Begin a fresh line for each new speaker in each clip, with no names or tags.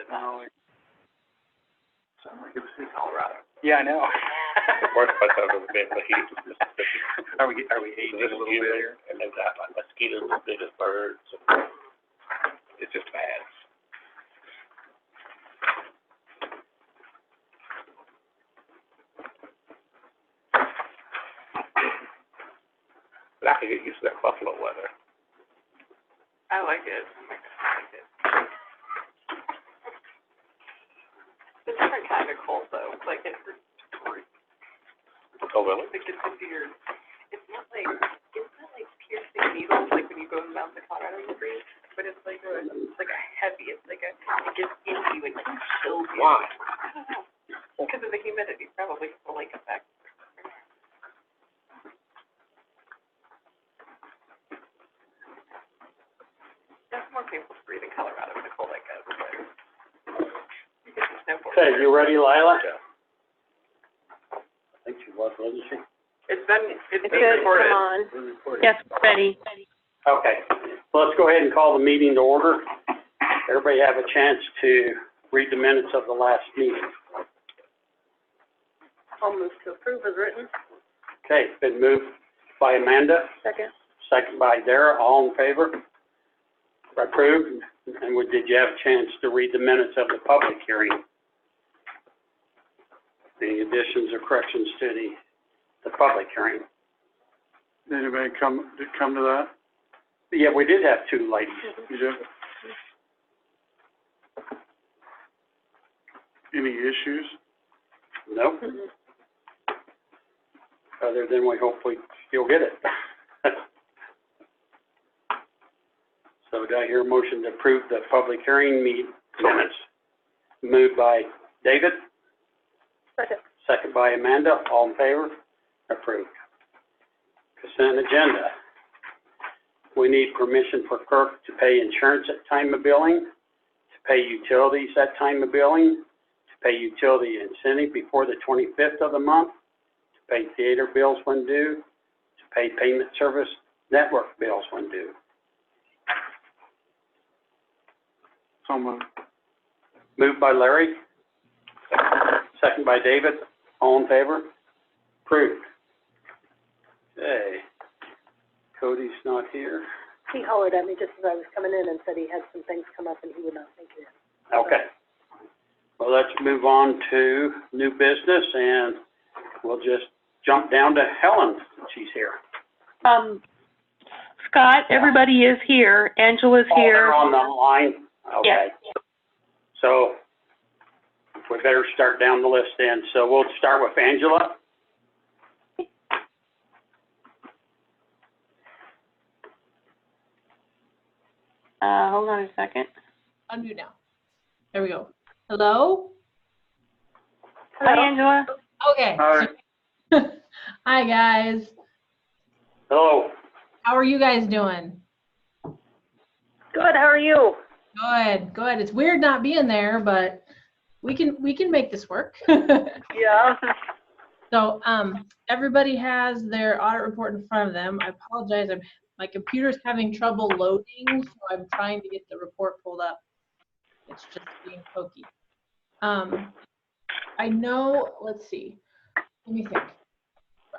No.
Sound like it was in Colorado.
Yeah, I know.
The worst part of it is the heat is Mississippi.
Are we aging a little bit here?
And then got like mosquitoes as big as birds. It's just bad. But I could get used to that buffalo weather.
I like it. It's a different kind of cold though. Like it hurts to work.
Oh, really?
Like it's weird. It's not like piercing needles like when you go down the Colorado River, but it's like a heavy. It's like it gets into you and like chills you.
Why?
I don't know. Because of the humidity, probably the lake effect. That's more painful to breathe in Colorado when the cold like that.
Okay, you ready, Lila?
Yeah.
I think she was, wasn't she?
It's been
Come on.
We're recording.
Yes, ready.
Okay, well, let's go ahead and call the meeting to order. Everybody have a chance to read the minutes of the last meeting.
I'll move to approve as written.
Okay, it's been moved by Amanda,
Second.
second by Dara, all in favor? Approved. And did you have a chance to read the minutes of the public hearing? Any additions or corrections to the public hearing?
Did anybody come to that?
Yeah, we did have two ladies.
You did? Any issues?
Nope. Other than we hopefully you'll get it. So do I hear a motion to approve the public hearing minutes? Moved by David,
Second.
second by Amanda, all in favor? Approved. Consent agenda. We need permission for clerk to pay insurance at time of billing, to pay utilities at time of billing, to pay utility incentive before the 25th of the month, to pay theater bills when due, to pay payment service network bills when due.
So moved.
Moved by Larry, second by David, all in favor? Approved. Okay. Cody's not here.
He hollered at me just as I was coming in and said he had some things come up and he would not make it in.
Okay. Well, let's move on to new business, and we'll just jump down to Helen, since she's here.
Scott, everybody is here. Angela's
Oh,
here.
they're on the line? Okay.
Yes.
So, we better start down the list then. So we'll start with Angela.
Hold on a second.
Unmute now. There we go. Hello?
Hi, Angela.
Okay.
Hi.
Hi, guys.
Hello.
How are you guys doing?
Good, how are you?
Good, good. It's weird not being there, but we can make this work.
Yeah.
So, everybody has their audit report in front of them. I apologize. My computer's having trouble loading, so I'm trying to get the report pulled up. It's just being pokey. I know, let's see. Let me think.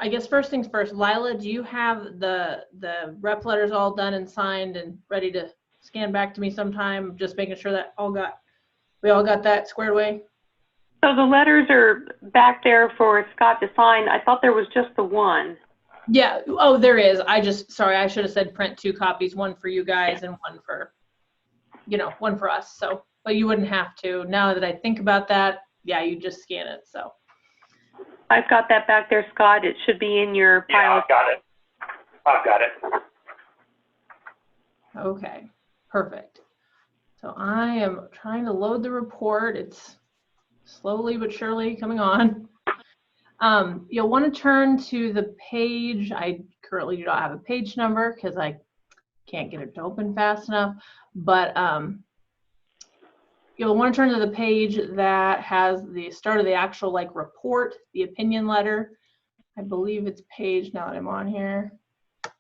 I guess first things first, Lila, do you have the rep letters all done and signed and ready to scan back to me sometime? Just making sure that we all got that squared away.
So the letters are back there for Scott to sign. I thought there was just the one.
Yeah. Oh, there is. Sorry, I should have said print 2 copies, one for you guys and one for us. So, but you wouldn't have to. Now that I think about that, yeah, you just scan it. So.
I've got that back there, Scott. It should be in your
Yeah,
pile.
I've got it. I've got it.
Okay, perfect. So I am trying to load the report. It's slowly but surely coming on. You'll want to turn to the page. I currently do not have a page number because I can't get it to open fast enough, but you'll want to turn to the page that has the start of the actual report, the opinion letter. I believe it's page, now that I'm on here.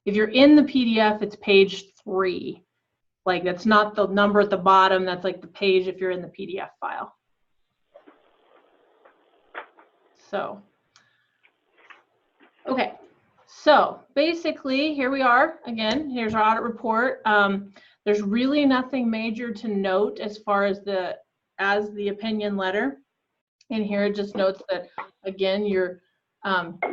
If you're in the PDF, it's page 3. Like, that's not the number at the bottom, that's like the page if you're in the PDF file. So, okay. So basically, here we are again. Here's our audit report. There's really nothing major to note as far as the opinion letter. And here it just notes that again, you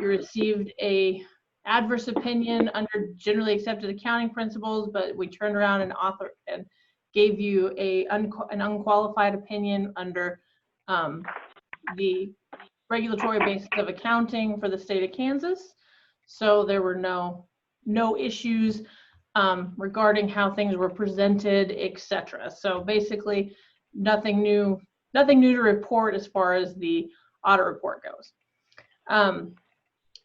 received a adverse opinion under generally accepted accounting principles, but we turned around and gave you an unqualified opinion under the regulatory basis of accounting for the state of Kansas. So there were no issues regarding how things were presented, etc. So basically, nothing new to report as far as the audit report goes.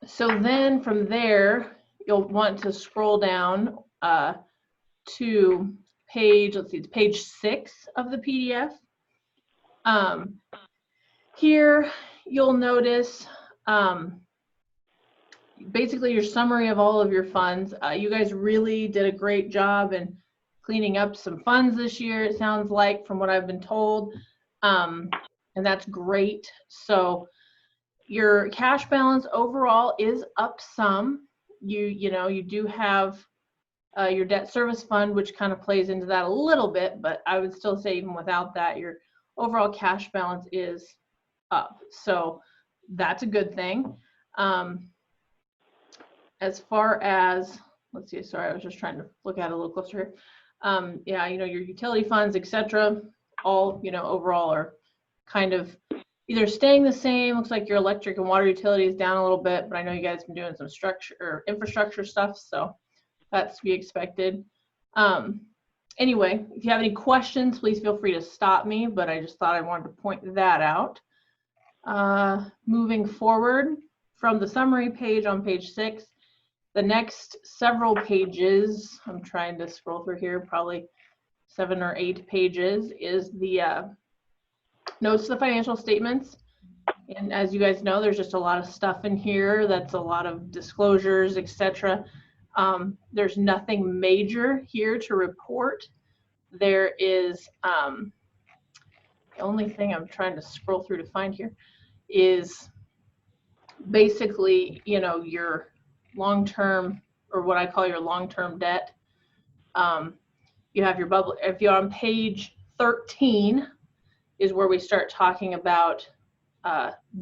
So then from there, you'll want to scroll down to page, let's see, it's page 6 of the PDF. Here you'll notice basically your summary of all of your funds. You guys really did a great job in cleaning up some funds this year, it sounds like, from what I've been told. And that's great. So your cash balance overall is up some. You do have your debt service fund, which kind of plays into that a little bit, but I would still say even without that, your overall cash balance is up. So that's a good thing. As far as, let's see, sorry, I was just trying to look at it a little closer here. Yeah, your utility funds, etc., all, overall are kind of either staying the same. Looks like your electric and water utility is down a little bit, but I know you guys have been doing some structure or infrastructure stuff, so that's to be expected. Anyway, if you have any questions, please feel free to stop me, but I just thought I wanted to point that out. Moving forward from the summary page on page 6, the next several pages, I'm trying to scroll through here, probably 7 or 8 pages, is the notes to the financial statements. And as you guys know, there's just a lot of stuff in here. That's a lot of disclosures, etc. There's nothing major here to report. There is, the only thing I'm trying to scroll through to find here is basically, your long-term, or what I call your long-term debt. You have your bubble. If you're on page 13 is where we start talking about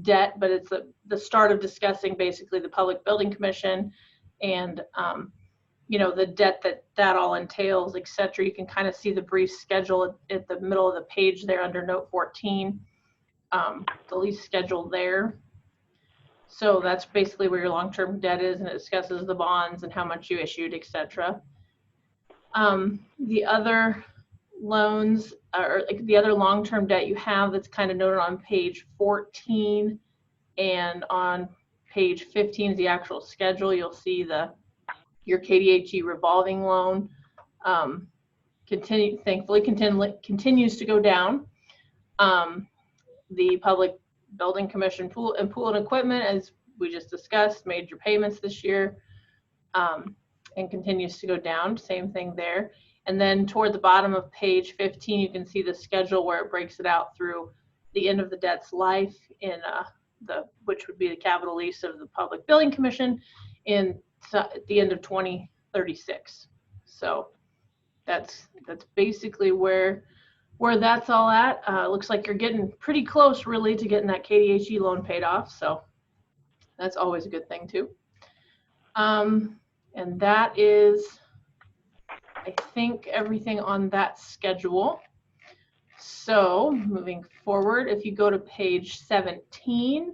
debt, but it's the start of discussing basically the Public Building Commission and the debt that all entails, etc. You can kind of see the brief schedule at the middle of the page there under note 14, the lease schedule there. So that's basically where your long-term debt is, and it discusses the bonds and how much you issued, etc. The other loans, or like the other long-term debt you have that's kind of noted on page 14 and on page 15 is the actual schedule. You'll see your KDHE revolving loan thankfully continues to go down. The Public Building Commission pool and equipment, as we just discussed, made your payments this year and continues to go down. Same thing there. And then toward the bottom of page 15, you can see the schedule where it breaks it out through the end of the debt's life in which would be the capital lease of the Public Building Commission at the end of 2036. So that's basically where that's all at. Looks like you're getting pretty close really to getting that KDHE loan paid off. So that's always a good thing too. And that is, I think, everything on that schedule. So moving forward, if you go to page 17,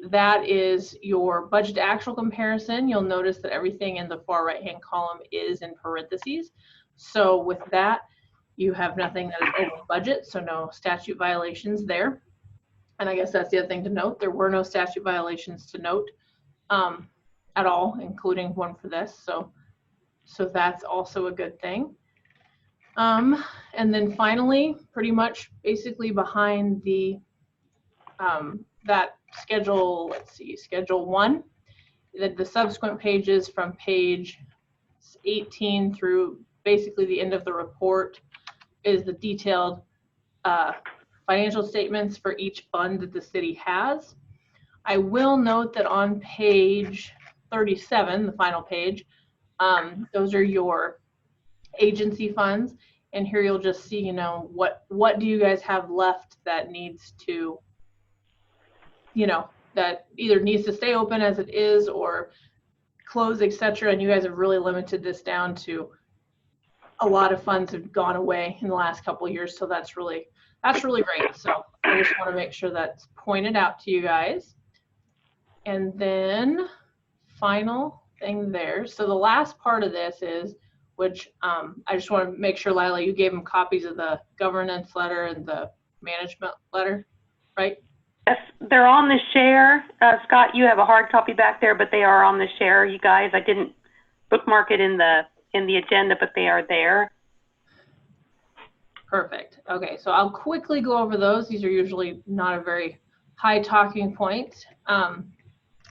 that is your budget to actual comparison. You'll notice that everything in the far right-hand column is in parentheses. So with that, you have nothing that is over budget, so no statute violations there. And I guess that's the other thing to note. There were no statute violations to note at all, including one for this. So that's also a good thing. And then finally, pretty much basically behind the that schedule, let's see, schedule 1, the subsequent pages from page 18 through basically the end of the report is the detailed financial statements for each fund that the city has. I will note that on page 37, the final page, those are your agency funds. And here you'll just see, you know, what do you guys have left that needs to, you know, that either needs to stay open as it is or close, etc. And you guys have really limited this down to a lot of funds have gone away in the last couple of years. So that's really great. So I just want to make sure that's pointed out to you guys. And then final thing there. So the last part of this is, which I just want to make sure, Lila, you gave them copies of the governance letter and the management letter, right?
Yes, they're on the share. Scott, you have a hard copy back there, but they are on the share, you guys. I didn't bookmark it in the agenda, but they are there.
Perfect. Okay, so I'll quickly go over those. These are usually not a very high talking point.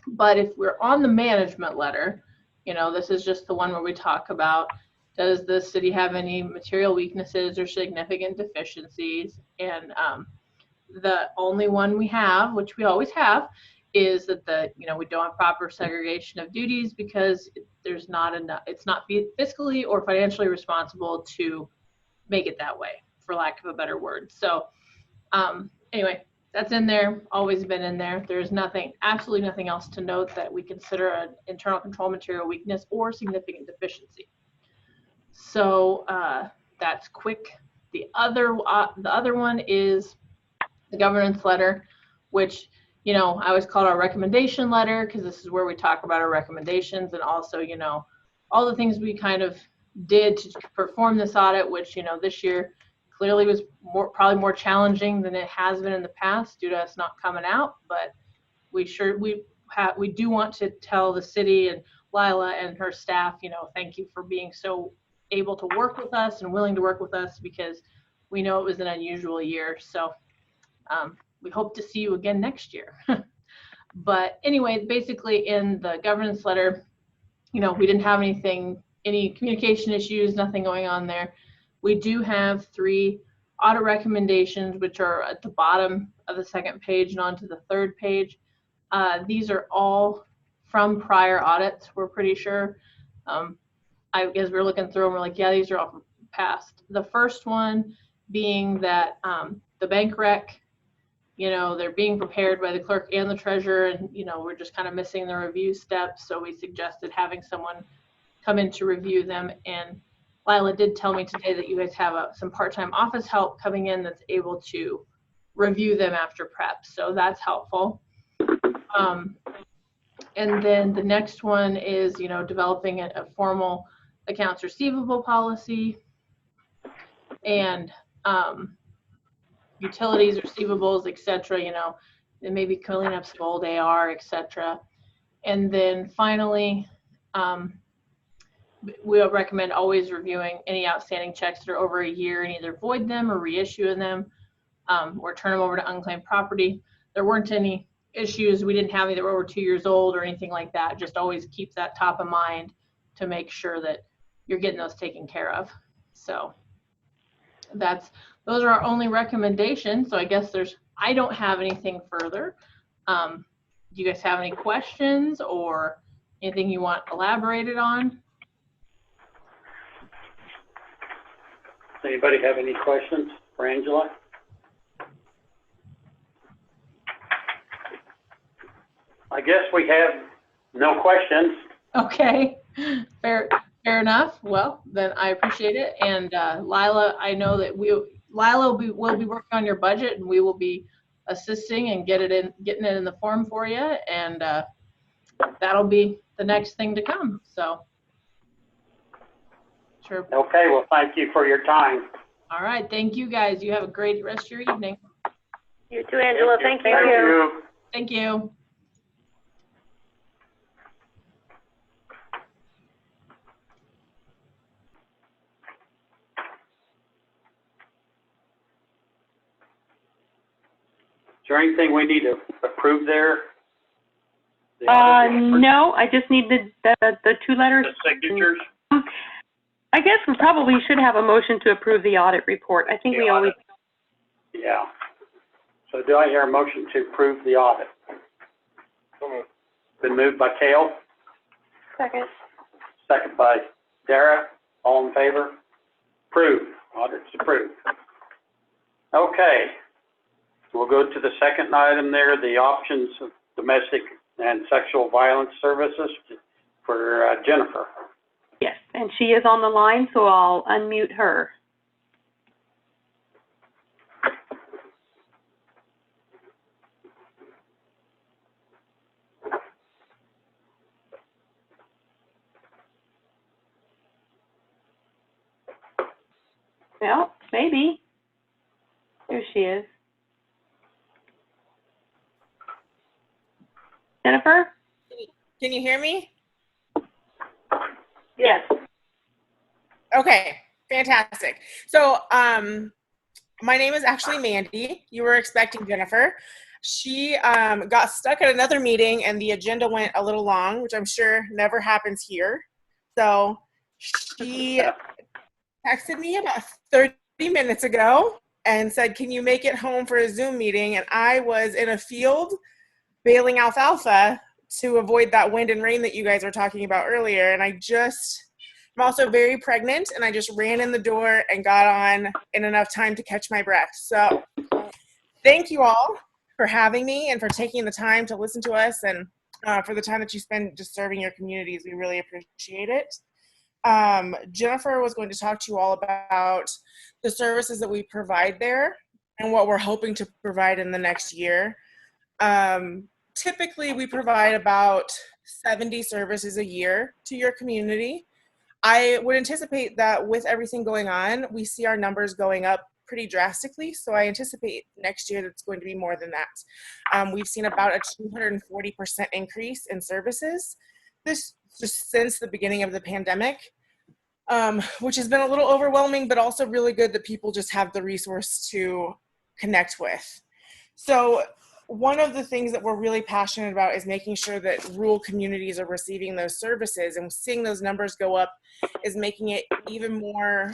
But if we're on the management letter, you know, this is just the one where we talk about, does the city have any material weaknesses or significant deficiencies? And the only one we have, which we always have, is that we don't have proper segregation of duties because there's not enough, it's not fiscally or financially responsible to make it that way, for lack of a better word. So anyway, that's in there, always been in there. There's nothing, absolutely nothing else to note that we consider an internal control material weakness or significant deficiency. So that's quick. The other one is the governance letter, which, you know, I always call it our recommendation letter because this is where we talk about our recommendations and also, you know, all the things we kind of did to perform this audit, which, you know, this year clearly was probably more challenging than it has been in the past due to us not coming out. But we do want to tell the city and Lila and her staff, you know, thank you for being so able to work with us and willing to work with us because we know it was an unusual year. So we hope to see you again next year. But anyway, basically in the governance letter, you know, we didn't have any communication issues, nothing going on there. We do have 3 audit recommendations, which are at the bottom of the second page and onto the third page. These are all from prior audits, we're pretty sure. As we're looking through them, we're like, yeah, these are all from past. The first one being that the bank rec, you know, they're being prepared by the clerk and the treasurer, and, you know, we're just kind of missing the review steps. So we suggested having someone come in to review them. And Lila did tell me today that you guys have some part-time office help coming in that's able to review them after prep. So that's helpful. And then the next one is, you know, developing a formal accounts receivable policy and utilities, receivables, etc. You know, and maybe cleaning up some old AR, etc. And then finally, we'll recommend always reviewing any outstanding checks that are over a year and either void them or reissue them or turn them over to unclaimed property. There weren't any issues. We didn't have any that were over 2 years old or anything like that. Just always keep that top of mind to make sure that you're getting those taken care of. So those are our only recommendations. So I guess I don't have anything further. Do you guys have any questions or anything you want elaborated on?
Anybody have any questions for Angela? I guess we have no questions.
Okay, fair enough. Well, then I appreciate it. And Lila, I know that Lila will be working on your budget, and we will be assisting and getting it in the form for you. And that'll be the next thing to come. So, sure.
Okay. Well, thank you for your time.
All right. Thank you, guys. You have a great rest of your evening.
You too, Angela. Thank you.
Thank you.
Thank you.
Is there anything we need to approve there?
No, I just need the 2 letters.
The signatures?
I guess we probably should have a motion to approve the audit report. I think
The
we always,
audit.
Yeah. So do I hear a motion to approve the audit? Been moved by Cale,
Second.
second by Dara. All in favor? Approved. Audit's approved. Okay. We'll go to the second item there, the options of domestic and sexual violence services for Jennifer.
yes, and she is on the line, so I'll unmute her. Well, maybe. There she is. Jennifer?
Can you hear me?
Yes.
Okay, fantastic. So, my name is actually Mandy. You were expecting Jennifer. She got stuck at another meeting and the agenda went a little long, which I'm sure never happens here. So she texted me about 30 minutes ago and said, can you make it home for a Zoom meeting? And I was in a field baling alfalfa to avoid that wind and rain that you guys were talking about earlier. And I'm also very pregnant, and I just ran in the door and got on in enough time to catch my breath. So thank you all for having me and for taking the time to listen to us, and for the time that you spend just serving your communities. We really appreciate it. Jennifer was going to talk to you all about the services that we provide there and what we're hoping to provide in the next year. Typically, we provide about 70 services a year to your community. I would anticipate that with everything going on, we see our numbers going up pretty drastically. So I anticipate next year that's going to be more than that. We've seen about a 240% increase in services this just since the beginning of the pandemic, which has been a little overwhelming, but also really good that people just have the resource to connect with. So one of the things that we're really passionate about is making sure that rural communities are receiving those services, and seeing those numbers go up is making it even more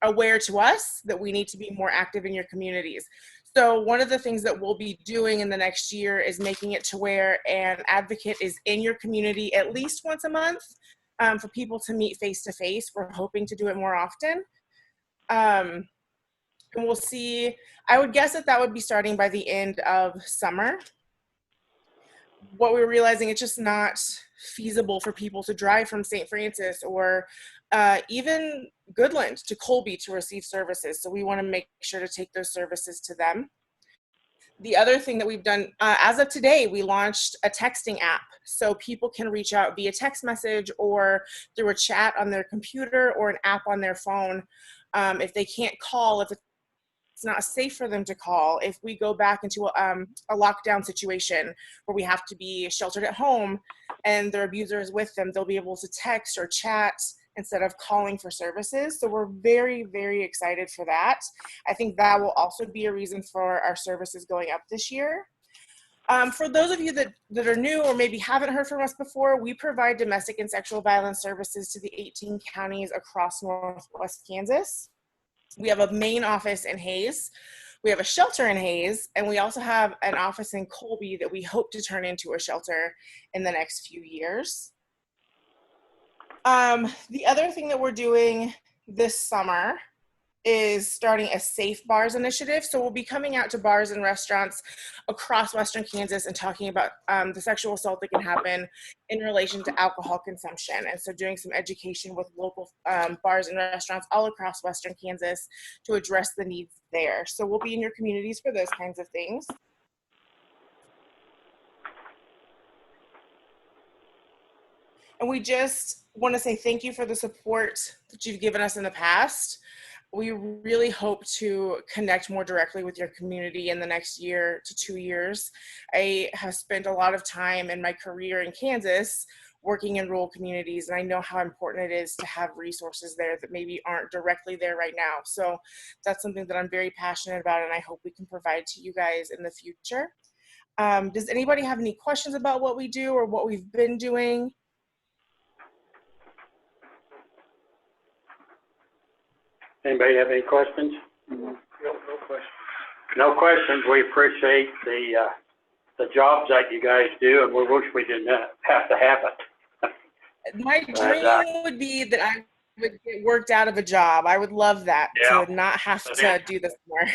aware to us that we need to be more active in your communities. So one of the things that we'll be doing in the next year is making it to where an advocate is in your community at least once a month for people to meet face to face. We're hoping to do it more often. And we'll see, I would guess that would be starting by the end of summer. What we're realizing, it's just not feasible for people to drive from St. Francis or even Goodland to Colby to receive services. So we want to make sure to take those services to them. The other thing that we've done, as of today, we launched a texting app so people can reach out via text message or through a chat on their computer or an app on their phone. If they can't call, if it's not safe for them to call, if we go back into a lockdown situation where we have to be sheltered at home and their abuser is with them, they'll be able to text or chat instead of calling for services. So we're very, very excited for that. I think that will also be a reason for our services going up this year. For those of you that are new or maybe haven't heard from us before, we provide domestic and sexual violence services to the 18 counties across Northwest Kansas. We have a main office in Hayes. We have a shelter in Hayes, and we also have an office in Colby that we hope to turn into a shelter in the next few years. The other thing that we're doing this summer is starting a Safe Bars initiative. So we'll be coming out to bars and restaurants across Western Kansas and talking about the sexual assault that can happen in relation to alcohol consumption. And so doing some education with local bars and restaurants all across Western Kansas to address the needs there. So we'll be in your communities for those kinds of things. And we just want to say thank you for the support that you've given us in the past. We really hope to connect more directly with your community in the next year to 2 years. I have spent a lot of time in my career in Kansas working in rural communities, and I know how important it is to have resources there that maybe aren't directly there right now. So that's something that I'm very passionate about, and I hope we can provide to you guys in the future. Does anybody have any questions about what we do or what we've been doing?
Anybody have any questions?
No question.
No questions. We appreciate the jobs that you guys do, and we wish we didn't have to have it.
My dream would be that I would get worked out of a job. I would love that,
Yeah.
to not have to do this more.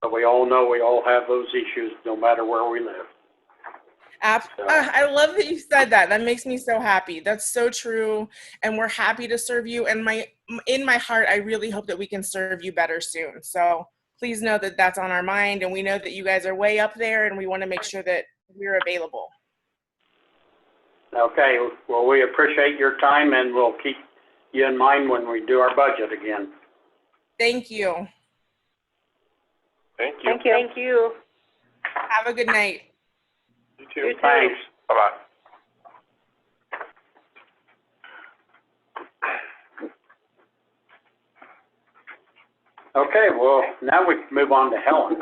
But we all know we all have those issues, no matter where we live.
I love that you said that. That makes me so happy. That's so true. And we're happy to serve you. And in my heart, I really hope that we can serve you better soon. So please know that that's on our mind. And we know that you guys are way up there, and we want to make sure that we're available.
Okay, well, we appreciate your time, and we'll keep you in mind when we do our budget again.
Thank you.
Thank you.
Thank you.
Have a good night.
You too.
You too.
Thanks.
Bye-bye.
Okay, well, now we can move on to Helen.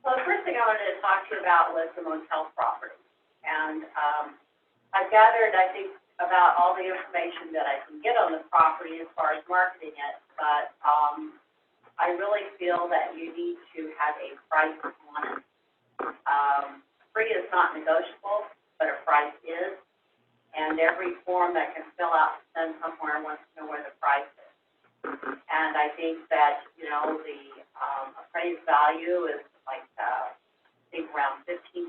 Well, the first thing I wanted to talk to you about was the motel property. And I gathered, I think, about all the information that I can get on the property as far as marketing it, but I really feel that you need to have a price on it. Free is not negotiable, but a price is. And every form that can fill out to send somewhere wants to know where the price is. And I think that, you know, the appraised value is like, I think around $15,280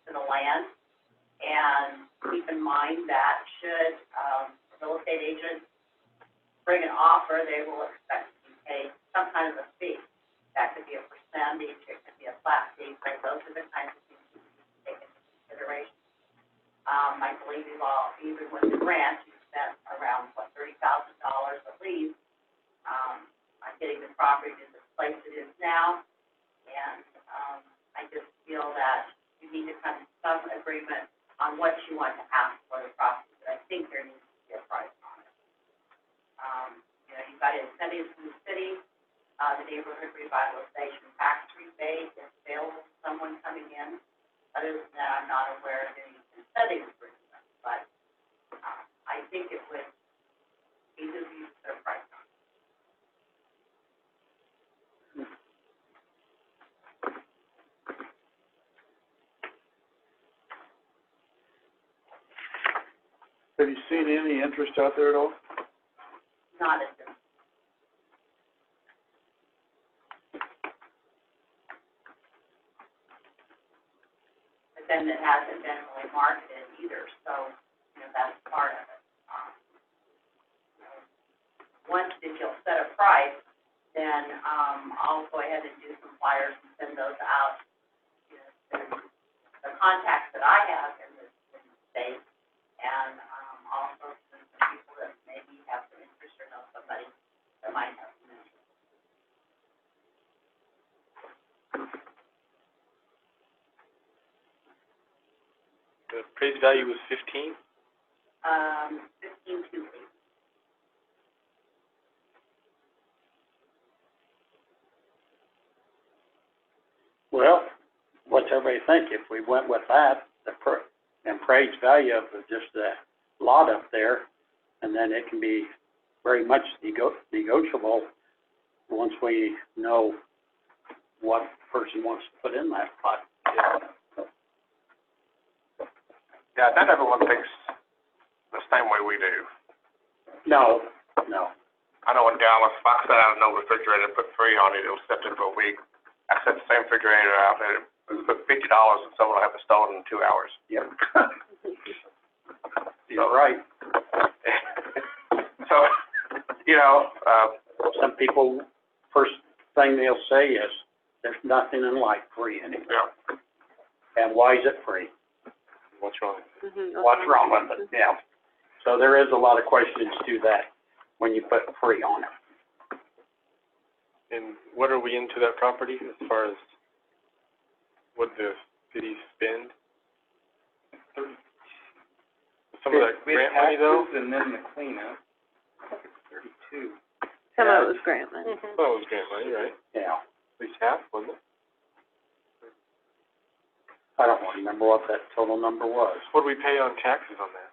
for the land. And keep in mind that should a real estate agent bring an offer, they will expect to be paid some kind of a fee. That could be a percentage, it could be a flat fee, but those are the kinds of things you need to take into consideration. I believe you've all, even with the grant, you spent around, $30,000 at least, on getting the property to the place it is now. And, I just feel that you need to come to some agreement on what you want to ask for the property, but I think there needs to be a price on it. You know, you've got incentives from the city, the neighborhood revitalization tax rebate is available to someone coming in. Other than that, I'm not aware of any incentives for it, but, I think it would be good use of their price on it.
Have you seen any interest out there at all?
Not at this. But then it hasn't been really marketed either, so, you know, that's part of it. Once if you'll set a price, then, I'll go ahead and do some flyers and send those out. You know, to the contacts that I have in the state, and, also some people that maybe have some interest or know somebody that might have some interest.
The appraised value was 15?
15,280.
Well, what's everybody think? If we went with that, the appraised value of just the lot up there, and then it can be very much negotiable once we know what person wants to put in that pot.
Yeah, not everyone thinks the same way we do.
No.
I know in Dallas, if I set out a no refrigerator and put 3 on it, it'll sit there for a week. I set the same refrigerator out there, put $50 and someone will have it stolen in 2 hours.
Yep. You're right.
So, you know,
Some people, first thing they'll say is, there's nothing in life free anymore.
yeah,
And why is it free?
what's wrong?
What's wrong with it? Yeah. So there is a lot of questions to that when you put free on it.
And what are we into that property as far as what the city spend? Some of that grant money though?
And then the cleanup, 32.
Some of it was grant money.
Well, it was grant money, right?
Yeah.
At least half, wasn't it?
I don't remember what that total number was.
What do we pay on taxes on that?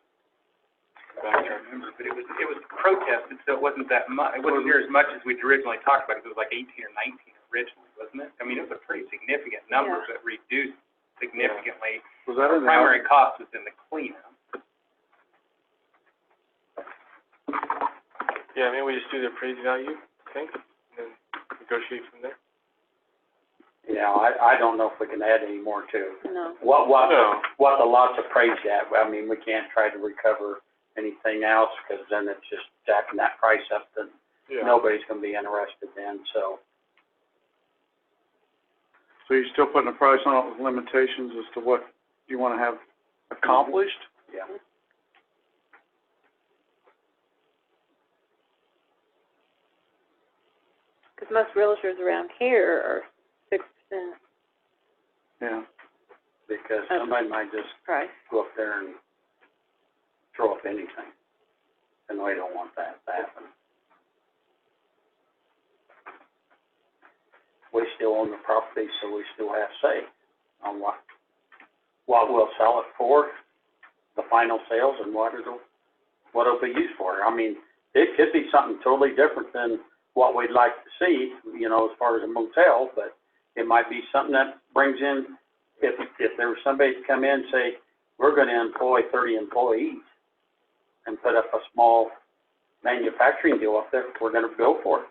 back to remember, but it was protested, so it wasn't that much, it wasn't near as much as we'd originally talked about, because it was like 18 or 19 originally, wasn't it? I mean, it was a pretty significant number,
Yeah.
but reduced significantly.
Was that
Our
in the?
primary cost was in the cleanup.
Yeah, maybe we just do the appraised value, I think, and then negotiate from there.
Yeah, I don't know if we can add any more to
No.
what
No.
what the lot's appraised at. I mean, we can't try to recover anything else, because then it's just jacking that price up that
Yeah.
nobody's gonna be interested in, so.
So you're still putting a price on it with limitations as to what you wanna have accomplished?
Yeah.
Because most realtors around here are 6%
Yeah.
Because somebody might just
price.
go up there and throw up anything, and we don't want that to happen. We still own the property, so we still have say on what we'll sell it for, the final sales, and what it'll be used for. I mean, it could be something totally different than what we'd like to see, you know, as far as a motel, but it might be something that brings in, if there was somebody to come in and say, we're gonna employ 30 employees and put up a small manufacturing deal up there, we're gonna go for it.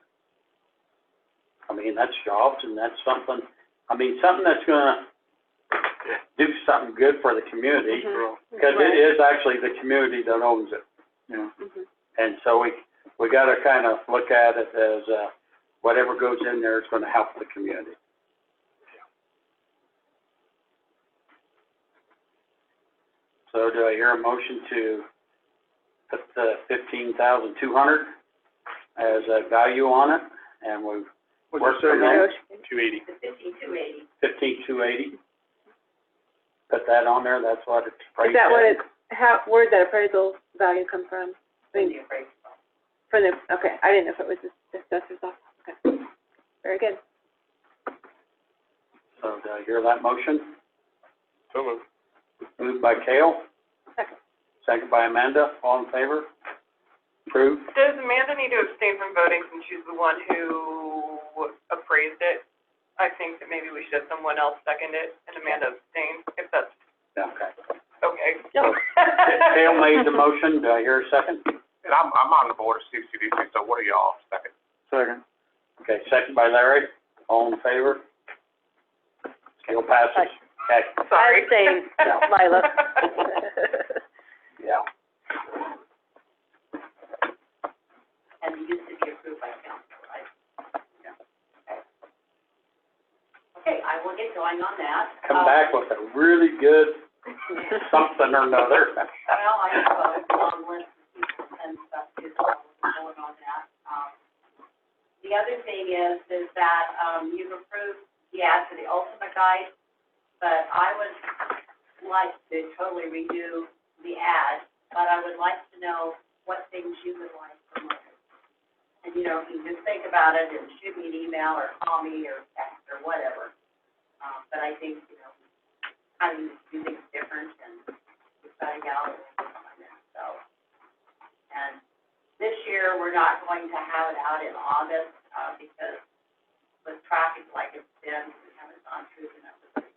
I mean, that's jobs, and that's something, something that's gonna do something good for the community, because it is actually the community that owns it.
Yeah.
And so we gotta kind of look at it as, whatever goes in there is gonna help the community. So do I hear a motion to put the 15,200 as a value on it, and we
What'd
work
you say,
from there?
Rose?
280.
The 5280.
15,280. Put that on there, that's what it's
Is
priced
that what
at.
where'd that appraisal value come from? I mean,
The appraisal.
okay, I didn't know if it was the assessor's office. Okay. Very good.
So do I hear that motion?
So moved.
Moved by Cale,
Second.
second by Amanda, all in favor? Approved?
Does Amanda need to abstain from voting since she's the one who appraised it? I think that maybe we should have someone else second it, and Amanda abstain, if that's
Yeah, okay.
okay.
Yep.
Cale made the motion, do I hear a second?
And I'm on the board of CCDC, so what are y'all, second?
Second.
Okay, second by Larry, all in favor? Cale passes. Okay,
Sorry.
I abstain, Lila.
yeah.
And it used to be approved by council, right?
Yeah.
Okay, I will get going on that.
Come back with a really good something or another.
Well, I have a long list of people and stuff too, so I'll work on that. The other thing is that, you've approved the ad for the Ultimate Guide, but I would like to totally redo the ad, but I would like to know what things you would like promoted. And, you know, you can just think about it and shoot me an email or call me or text or whatever. But I think, you know, how do you do things different and we've got to get out on that, so. And this year, we're not going to have it out in August, because with traffic like it's been, we haven't gone through the numbers that we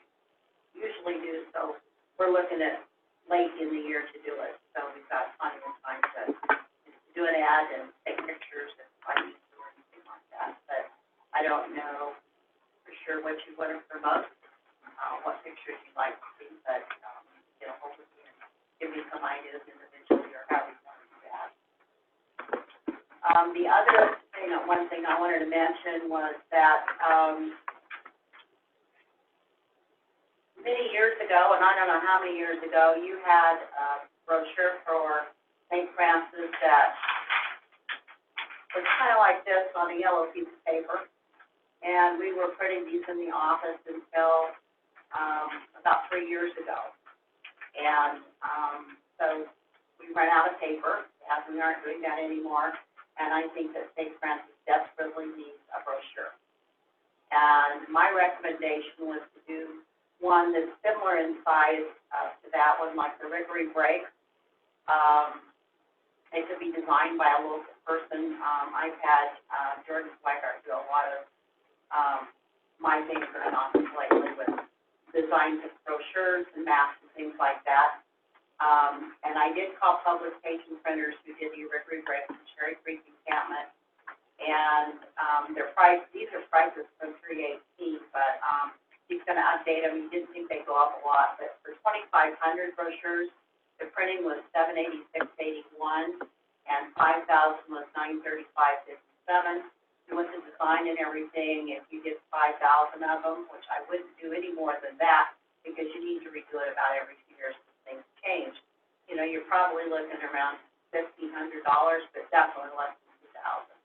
usually do, so we're looking at late in the year to do it. So we've got plenty of time to do an ad and take pictures if I need to or anything like that. But I don't know for sure what you want to promote, what pictures you'd like to see, but, get a hold of me and give me some ideas individually or how we want to do that. The other thing, one thing I wanted to mention was that, many years ago, and I don't know how many years ago, you had a brochure for St. Francis that was kind of like this on a yellow piece of paper. And we were putting these in the office until, about 3 years ago. And, so we ran out of paper, as we aren't doing that anymore. And I think that St. Francis desperately needs a brochure. And my recommendation was to do one that's similar in size to that one, like the Rickery Break. They could be designed by a local person. I've had, Jordan Weigart do a lot of, my things in the office lately with designs of brochures and maps and things like that. And I did call publication printers who did the River Break and Cherry Creek encampment. And, their price, these are prices from 318, but, he's gonna update them. He didn't think they'd go up a lot, but for 2,500 brochures, the printing was $786.81, and 5,000 was $935.57. With the design and everything, if you get 5,000 of them, which I wouldn't do any more than that, because you need to redo it about every few years as things change. You know, you're probably looking around $1,500, but definitely less than 2,000.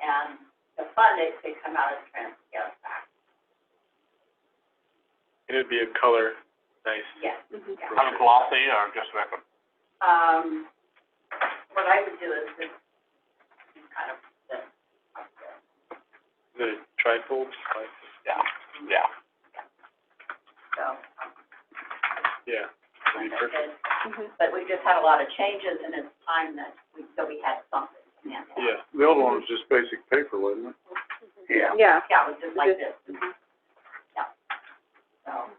And the funding could come out of the Trans-Gas Act.
It'd be a color, nice.
Yes, yeah.
Kind of glossy or just regular?
What I would do is just kind of this, like this.
The trifold,
Yeah, yeah.
So,
yeah, that'd be
like I
perfect.
said, but we just had a lot of changes, and it's time that so we had something to hand out.
Yeah.
The old one was just basic paper, wasn't it?
Yeah.
Yeah.
Yeah, it was just like this.
Mhm.
Yeah. So,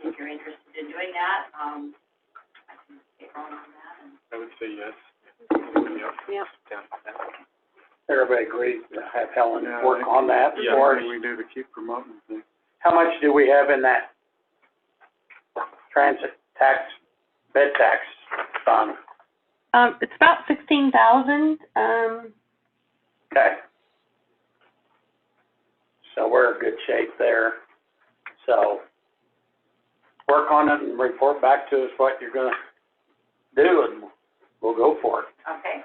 if you're interested in doing that, I can get going on that. And
I would say yes. Yep.
Yeah.
Down with that.
Everybody agrees to have Helen
Yeah,
work on that.
Yeah.
For
What
us.
do we do to keep promoting things?
How much do we have in that transit tax, bed tax fund?
It's about 16,000,
Okay. So we're in good shape there. So work on it and report back to us what you're gonna do, and we'll go for it.
Okay.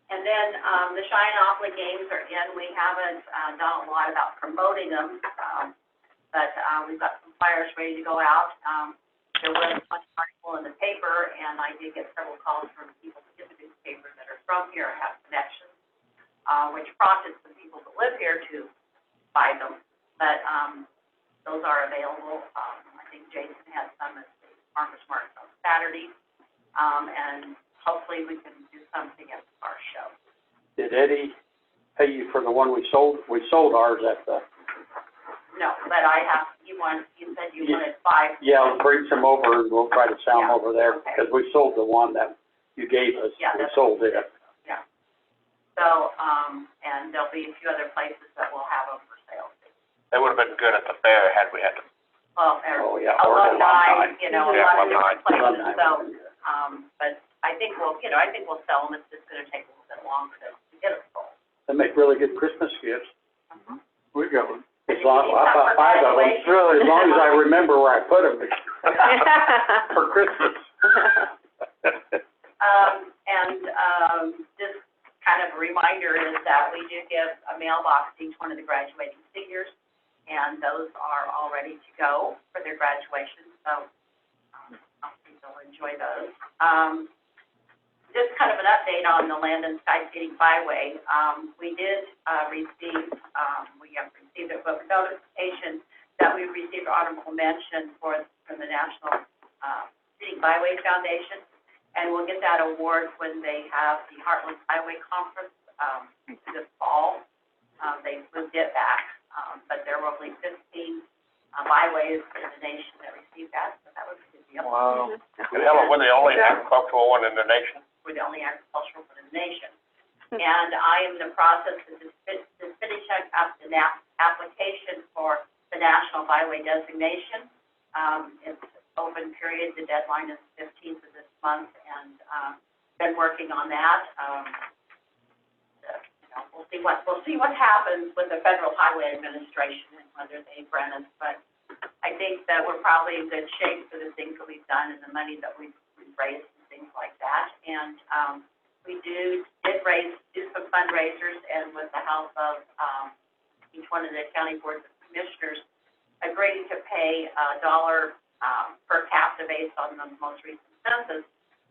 And then, the Shine-Off games are in. We haven't, done a lot about promoting them, but, we've got some flyers ready to go out. There was one article in the paper, and I did get several calls from people in the newspaper that are from here, have connections, which prompted some people that live here to buy them. But, those are available. I think Jason has some at the farmer's market on Saturday. And hopefully we can do something at our show.
Did Eddie pay you for the one we sold? We sold ours at the,
No, but I have, you said you wanted 5.
yeah, bring some over and we'll try to sell them
Yeah,
over there,
okay.
because we sold the one that you gave us.
Yeah,
We
that's-
sold it.
Yeah. So, and there'll be a few other places that will have them for sale.
They would have been good at the fair had we had them.
Well,
Oh, yeah, or the
alumni,
alumni.
you know, a
Yeah,
lot of
alumni.
different places, so, but I think we'll sell them. It's just gonna take a little bit longer to get them sold.
They make really good Christmas gifts.
We got one.
As long, I bought 5 of them, really, as long as I remember where I put them for Christmas.
Just kind of a reminder is that we do give a mailbox to each one of the graduating seniors, and those are all ready to go for their graduation, so, I think they'll enjoy those. Just kind of an update on the Land and Sky Skating Byway. We did, we have received a notification that we received honorable mention from the National, Skating Byway Foundation. And we'll get that award when they have the Heartland Highway Conference, this fall. They moved it back, but there were only 15, byways in the nation that received that, so that was a good deal.
Wow.
We're the only agricultural one in the nation.
We're the only agricultural one in the nation. And I am in the process of finishing up the application for the National Byway designation. It's open period, the deadline is 15th of this month, and, been working on that. We'll see what happens with the Federal Highway Administration and whether they grant us, but I think that we're probably in good shape for the things that we've done and the money that we've raised and things like that. And, we do some fundraisers, and with the help of, each one of the county boards of commissioners, agreeing to pay $1 per capita based on the most recent census,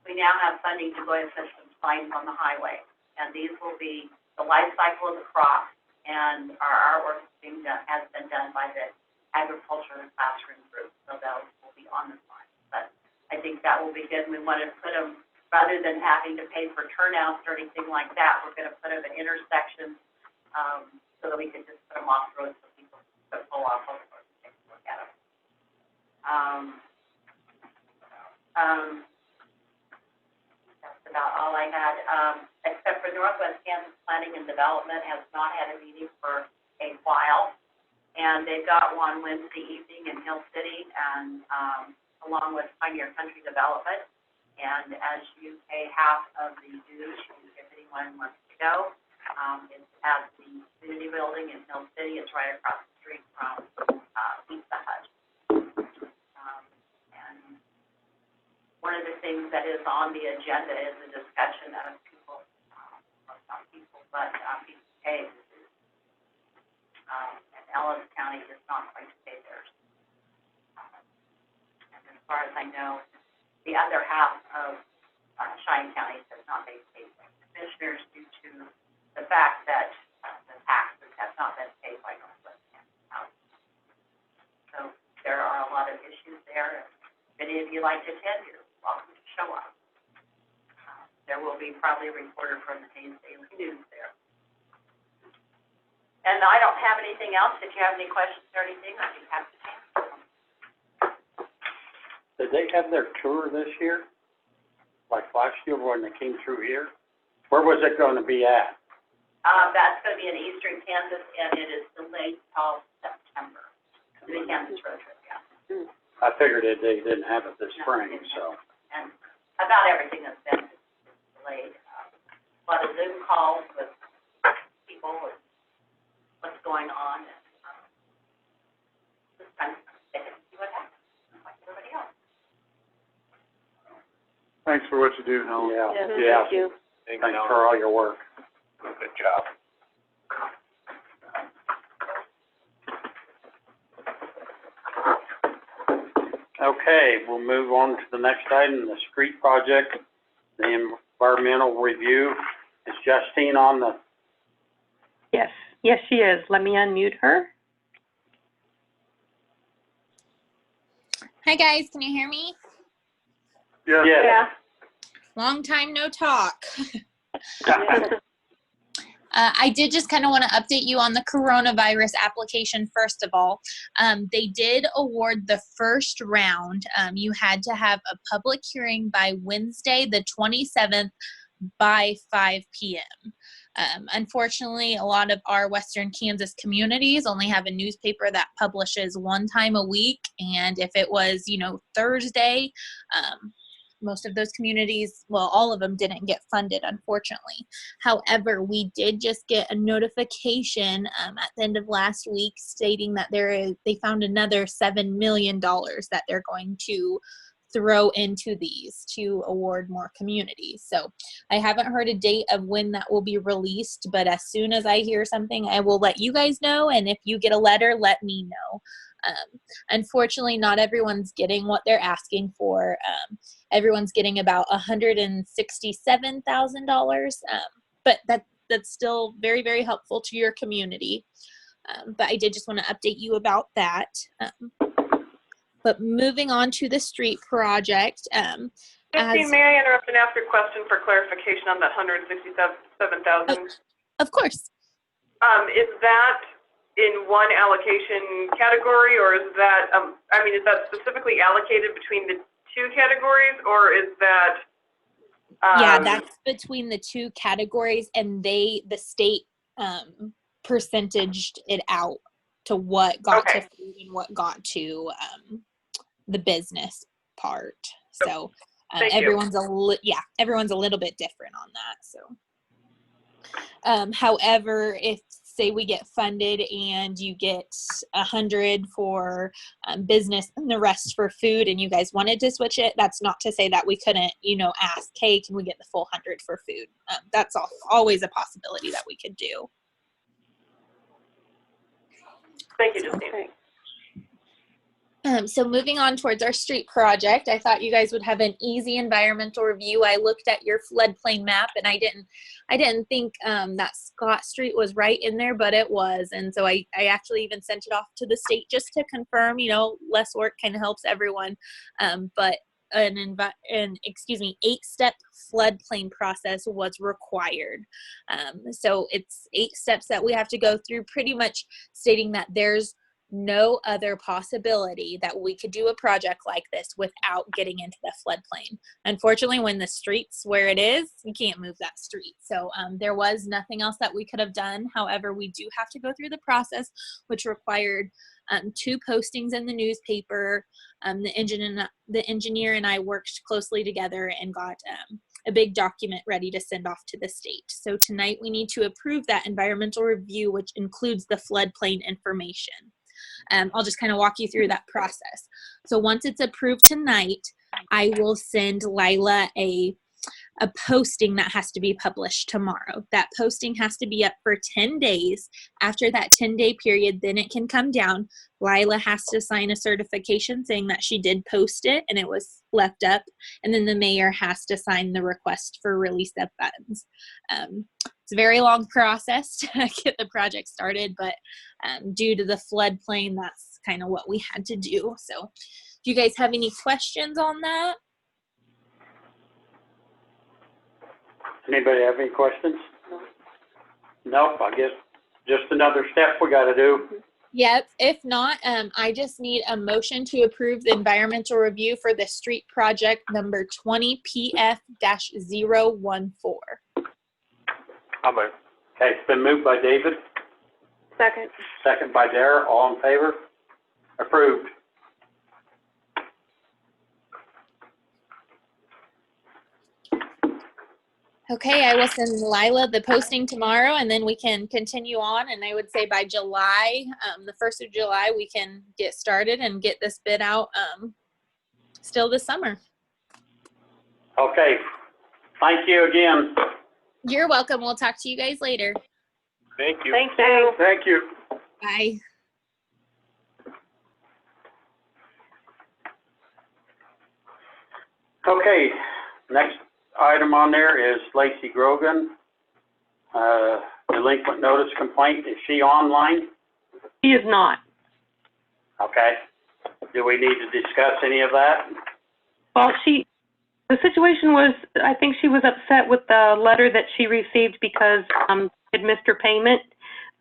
we now have funding to go ahead and put some signs on the highway. And these will be the life cycle of the crop, and our artwork has been done by the agriculture classroom group, so those will be on the sign. But I think that will be good. We want to put them rather than having to pay for turnouts or anything like that, we're gonna put them at intersections, so that we can just put them off roads so people could pull off of them and take a look at them. That's about all I had, except for Northwest Kansas Planning and Development has not had a meeting for a while. And they've got one Wednesday evening in Hill City and, along with Pioneer Country Development. And as you pay half of the dues, if anyone wants to go, it's at the community building in Hill City. It's right across the street from, Pizza Hut. And one of the things that is on the agenda is a discussion of people, well, not people, but, people pay. And Ellis County is not going to pay theirs. And as far as I know, the other half of Cheyenne County has not been paid by commissioners due to the fact that the taxes have not been paid by Northwest Kansas County. So there are a lot of issues there. If any of you like to attend, you're welcome to show up. There will be probably a reporter from the Hays Daily News there. And I don't have anything else. If you have any questions or anything, I'd be happy to answer them.
Did they have their tour this year? Like last year when they came through here? Where was it gonna be at?
That's gonna be in eastern Kansas, and it is delayed till September. The Kansas road trip, yeah.
I figured they didn't have it this spring, so.
And about everything that's been delayed. A lot of Zoom calls with people and what's going on. And, just kind of take it and see what happens, like everybody else.
Thanks for what you do, Helen.
Yeah.
Thank you.
Thanks for all your work.
Good job.
Okay, we'll move on to the next item, the street project, the environmental review. Is Justine on the?
Yes, she is. Let me unmute her.
Hi guys, can you hear me?
Yeah.
Yeah.
Long time no talk. I did just kind of want to update you on the coronavirus application first of all. They did award the first round. You had to have a public hearing by Wednesday, the 27th by 5 p.m. Unfortunately, a lot of our Western Kansas communities only have a newspaper that publishes one time a week. And if it was, Thursday, most of those communities, well, all of them didn't get funded, unfortunately. However, we did just get a notification at the end of last week stating that they found another $7 million that they're going to throw into these to award more communities. So I haven't heard a date of when that will be released, but as soon as I hear something, I will let you guys know. And if you get a letter, let me know. Unfortunately, not everyone's getting what they're asking for. Everyone's getting about $167,000, but that's still very, very helpful to your community. But I did just want to update you about that. But moving on to the street project.
Justine, may I interrupt and ask a question for clarification on that $167,000?
Of course.
Is that in one allocation category, or is that, is that specifically allocated between the two categories, or is that?
Yeah, that's between the two categories, and the state percentaged it out to what got to food and what got to the business part. So everyone's everyone's a little bit different on that. So, however, if say we get funded and you get 100 for business and the rest for food, and you guys wanted to switch it, that's not to say that we couldn't, ask, hey, can we get the full 100 for food? That's always a possibility that we could do.
Thank you, Justine.
Okay.
So moving on towards our street project, I thought you guys would have an easy environmental review. I looked at your floodplain map, and I didn't think that Scott Street was right in there, but it was. And so I actually even sent it off to the state just to confirm, less work kind of helps everyone. But an 8-step floodplain process was required. So it's 8 steps that we have to go through, pretty much stating that there's no other possibility that we could do a project like this without getting into the floodplain. Unfortunately, when the street's where it is, you can't move that street. So there was nothing else that we could have done. However, we do have to go through the process, which required 2 postings in the newspaper. The engineer and I worked closely together and got a big document ready to send off to the state. So tonight we need to approve that environmental review, which includes the floodplain information. I'll just kind of walk you through that process. So once it's approved tonight, I will send Lila a posting that has to be published tomorrow. That posting has to be up for 10 days. After that 10-day period, then it can come down. Lila has to sign a certification saying that she did post it and it was left up. And then the mayor has to sign the request for release of funds. It's a very long process to get the project started, but due to the floodplain, that's kind of what we had to do. So do you guys have any questions on that?
Anybody have any questions? Nope, I guess just another step we gotta do.
Yep. If not, I just need a motion to approve the environmental review for the street project number 20PF-014.
I'll move.
Okay, it's been moved by David,
Second.
second by Dara. All in favor? Approved.
Okay, I will send Lila the posting tomorrow, and then we can continue on. And I would say by July, the 1st of July, we can get started and get this bid out still this summer.
Okay, thank you again.
You're welcome. We'll talk to you guys later.
Thank you.
Thank you.
Thank you.
Bye.
Okay, next item on there is Lacey Grogan. Delinquent notice complaint. Is she online?
She is not.
Okay. Do we need to discuss any of that?
Well, the situation was, I think she was upset with the letter that she received because she had missed her payment.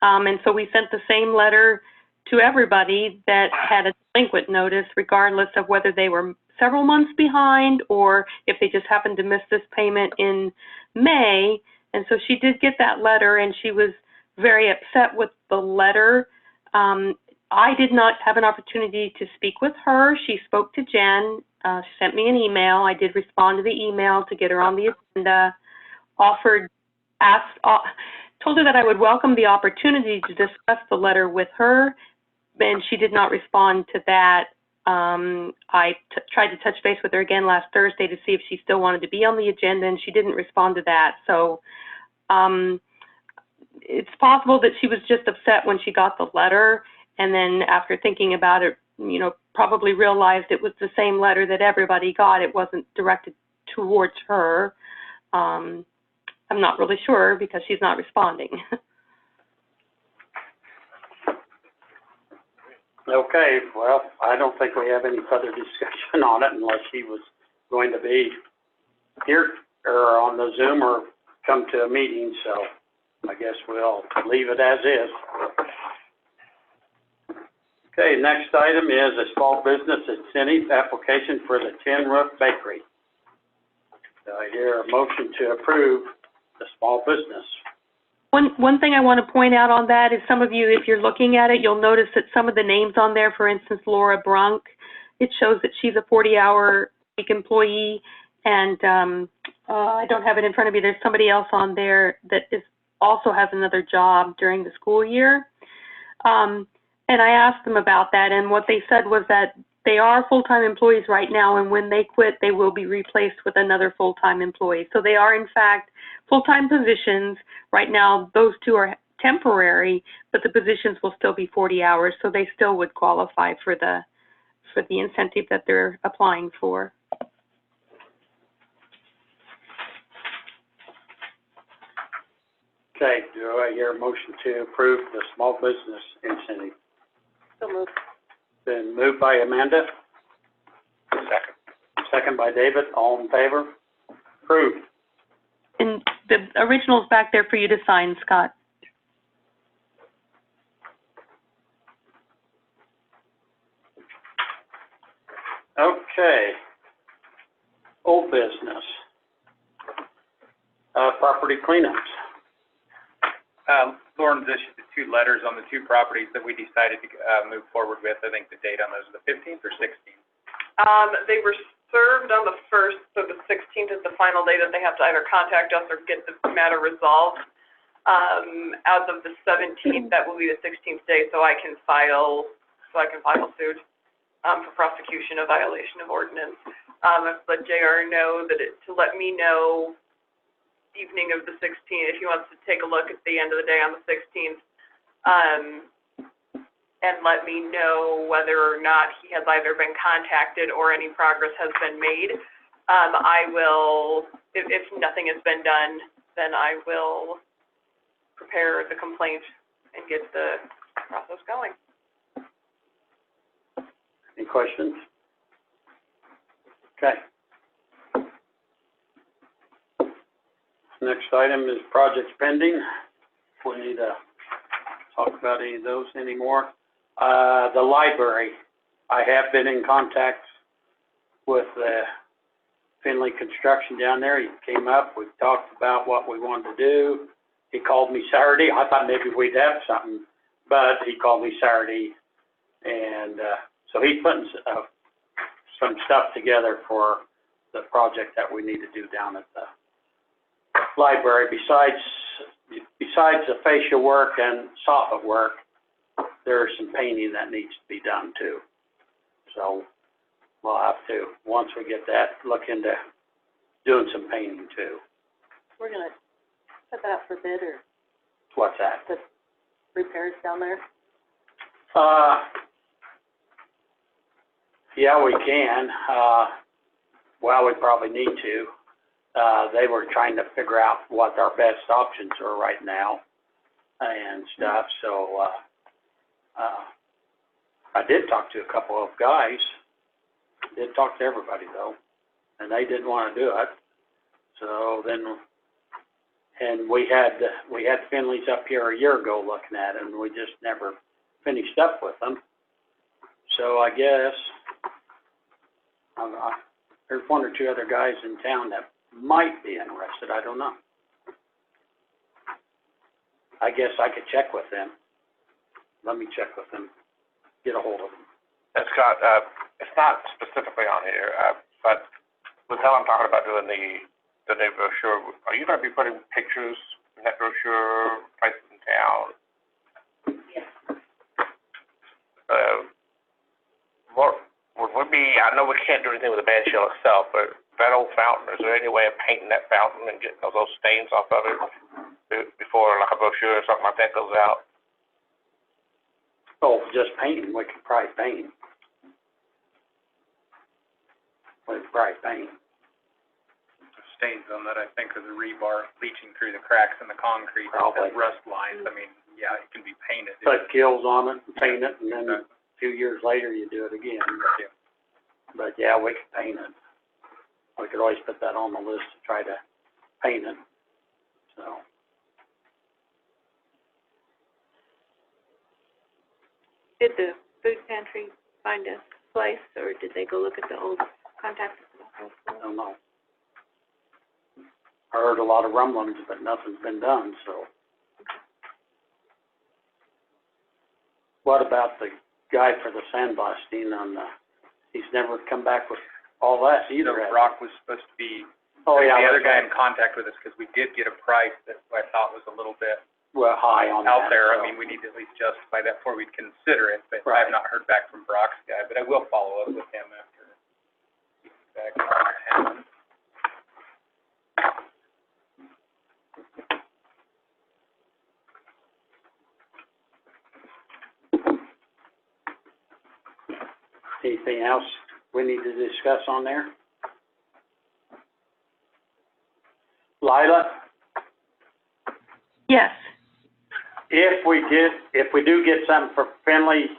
And so we sent the same letter to everybody that had a delinquent notice, regardless of whether they were several months behind or if they just happened to miss this payment in May. And so she did get that letter, and she was very upset with the letter. I did not have an opportunity to speak with her. She spoke to Jen. She sent me an email. I did respond to the email to get her on the agenda. Told her that I would welcome the opportunity to discuss the letter with her, and she did not respond to that. I tried to touch base with her again last Thursday to see if she still wanted to be on the agenda, and she didn't respond to that. So it's possible that she was just upset when she got the letter, and then after thinking about it, probably realized it was the same letter that everybody got. It wasn't directed towards her. I'm not really sure because she's not responding.
Okay, well, I don't think we have any further discussion on it unless she was going to be here or on the Zoom or come to a meeting, so I guess we'll leave it as is. Okay, next item is a small business incentive application for the Tin Roof Bakery. Do I hear a motion to approve the small business?
One thing I want to point out on that is some of you, if you're looking at it, you'll notice that some of the names on there, for instance, Laura Brunk, it shows that she's a 40-hour week employee, and I don't have it in front of me. There's somebody else on there that also has another job during the school year. And I asked them about that, and what they said was that they are full-time employees right now, and when they quit, they will be replaced with another full-time employee. So they are, in fact, full-time positions. Right now, those two are temporary, but the positions will still be 40 hours, so they still would qualify for the incentive that they're applying for.
Okay, do I hear a motion to approve the small business incentive?
So moved.
Been moved by Amanda,
Second.
second by David, all in favor? Approved.
And the original's back there for you to sign, Scott.
Okay. Old business. Property cleanups.
Lauren's issued the 2 letters on the 2 properties that we decided to move forward with. I think the date on those is the 15th or 16th.
They were served on the 1st, so the 16th is the final day that they have to either contact us or get the matter resolved. As of the 17th, that will be the 16th day, so I can file suit, for prosecution of violation of ordinance. I've let JR know that to let me know evening of the 16th, if he wants to take a look at the end of the day on the 16th, and let me know whether or not he has either been contacted or any progress has been made. I will, if nothing has been done, then I will prepare the complaint and get the process going.
Any questions? Okay. Next item is projects pending. We need to talk about any of those anymore. The library, I have been in contact with Finley Construction down there. He came up, we talked about what we wanted to do. He called me Saturday. I thought maybe we'd have something, but he called me Saturday, and so he's putting some stuff together for the project that we need to do down at the library. Besides the fascia work and soffit work, there's some painting that needs to be done too. So we'll have to, once we get that, look into doing some painting too.
We're gonna put that up for bid, or
What's that?
the repairs down there?
Yeah, we can. Well, we probably need to. They were trying to figure out what our best options are right now and stuff, so, I did talk to a couple of guys. Did talk to everybody though, and they didn't want to do it. So then, and we had Finley's up here a year ago looking at it, and we just never finished up with them. So I guess, there's 1 or 2 other guys in town that might be interested, I don't know. I guess I could check with them. Let me check with them, get a hold of them.
And Scott, it's not specifically on here, but with Helen talking about doing the new brochure, are you gonna be putting pictures in that brochure, places in town?
Yes.
What would we be, I know we can't do anything with the band shell itself, but that old fountain, is there any way of painting that fountain and getting those stains off of it before like a brochure or something like that goes out?
Oh, just painting, we could probably paint. We could probably paint.
Stains on that, I think, are the rebar leaching through the cracks in the concrete,
Probably.
the rust lines. I mean, yeah, it can be painted.
Put gills on it and paint it, and then a few years later you do it again.
Yeah.
But yeah, we could paint it. We could always put that on the list to try to paint it, so.
Did the food pantry find a place, or did they go look at the old contact?
I don't know. I heard a lot of rumblings, but nothing's been done, so. What about the guy for the sandblasting on he's never come back with all that either?
So Brock was supposed to be,
Oh, yeah.
the other guy in contact with us, because we did get a price that I thought was a little bit
Well, high on that.
out there.
so.
I mean, we need to at least justify that before we'd consider it, but
Right.
I've not heard back from Brock's guy, but I will follow up with him after he's back in town.
Anything else we need to discuss on there? Lila,
Yes.
if we do get something for Finley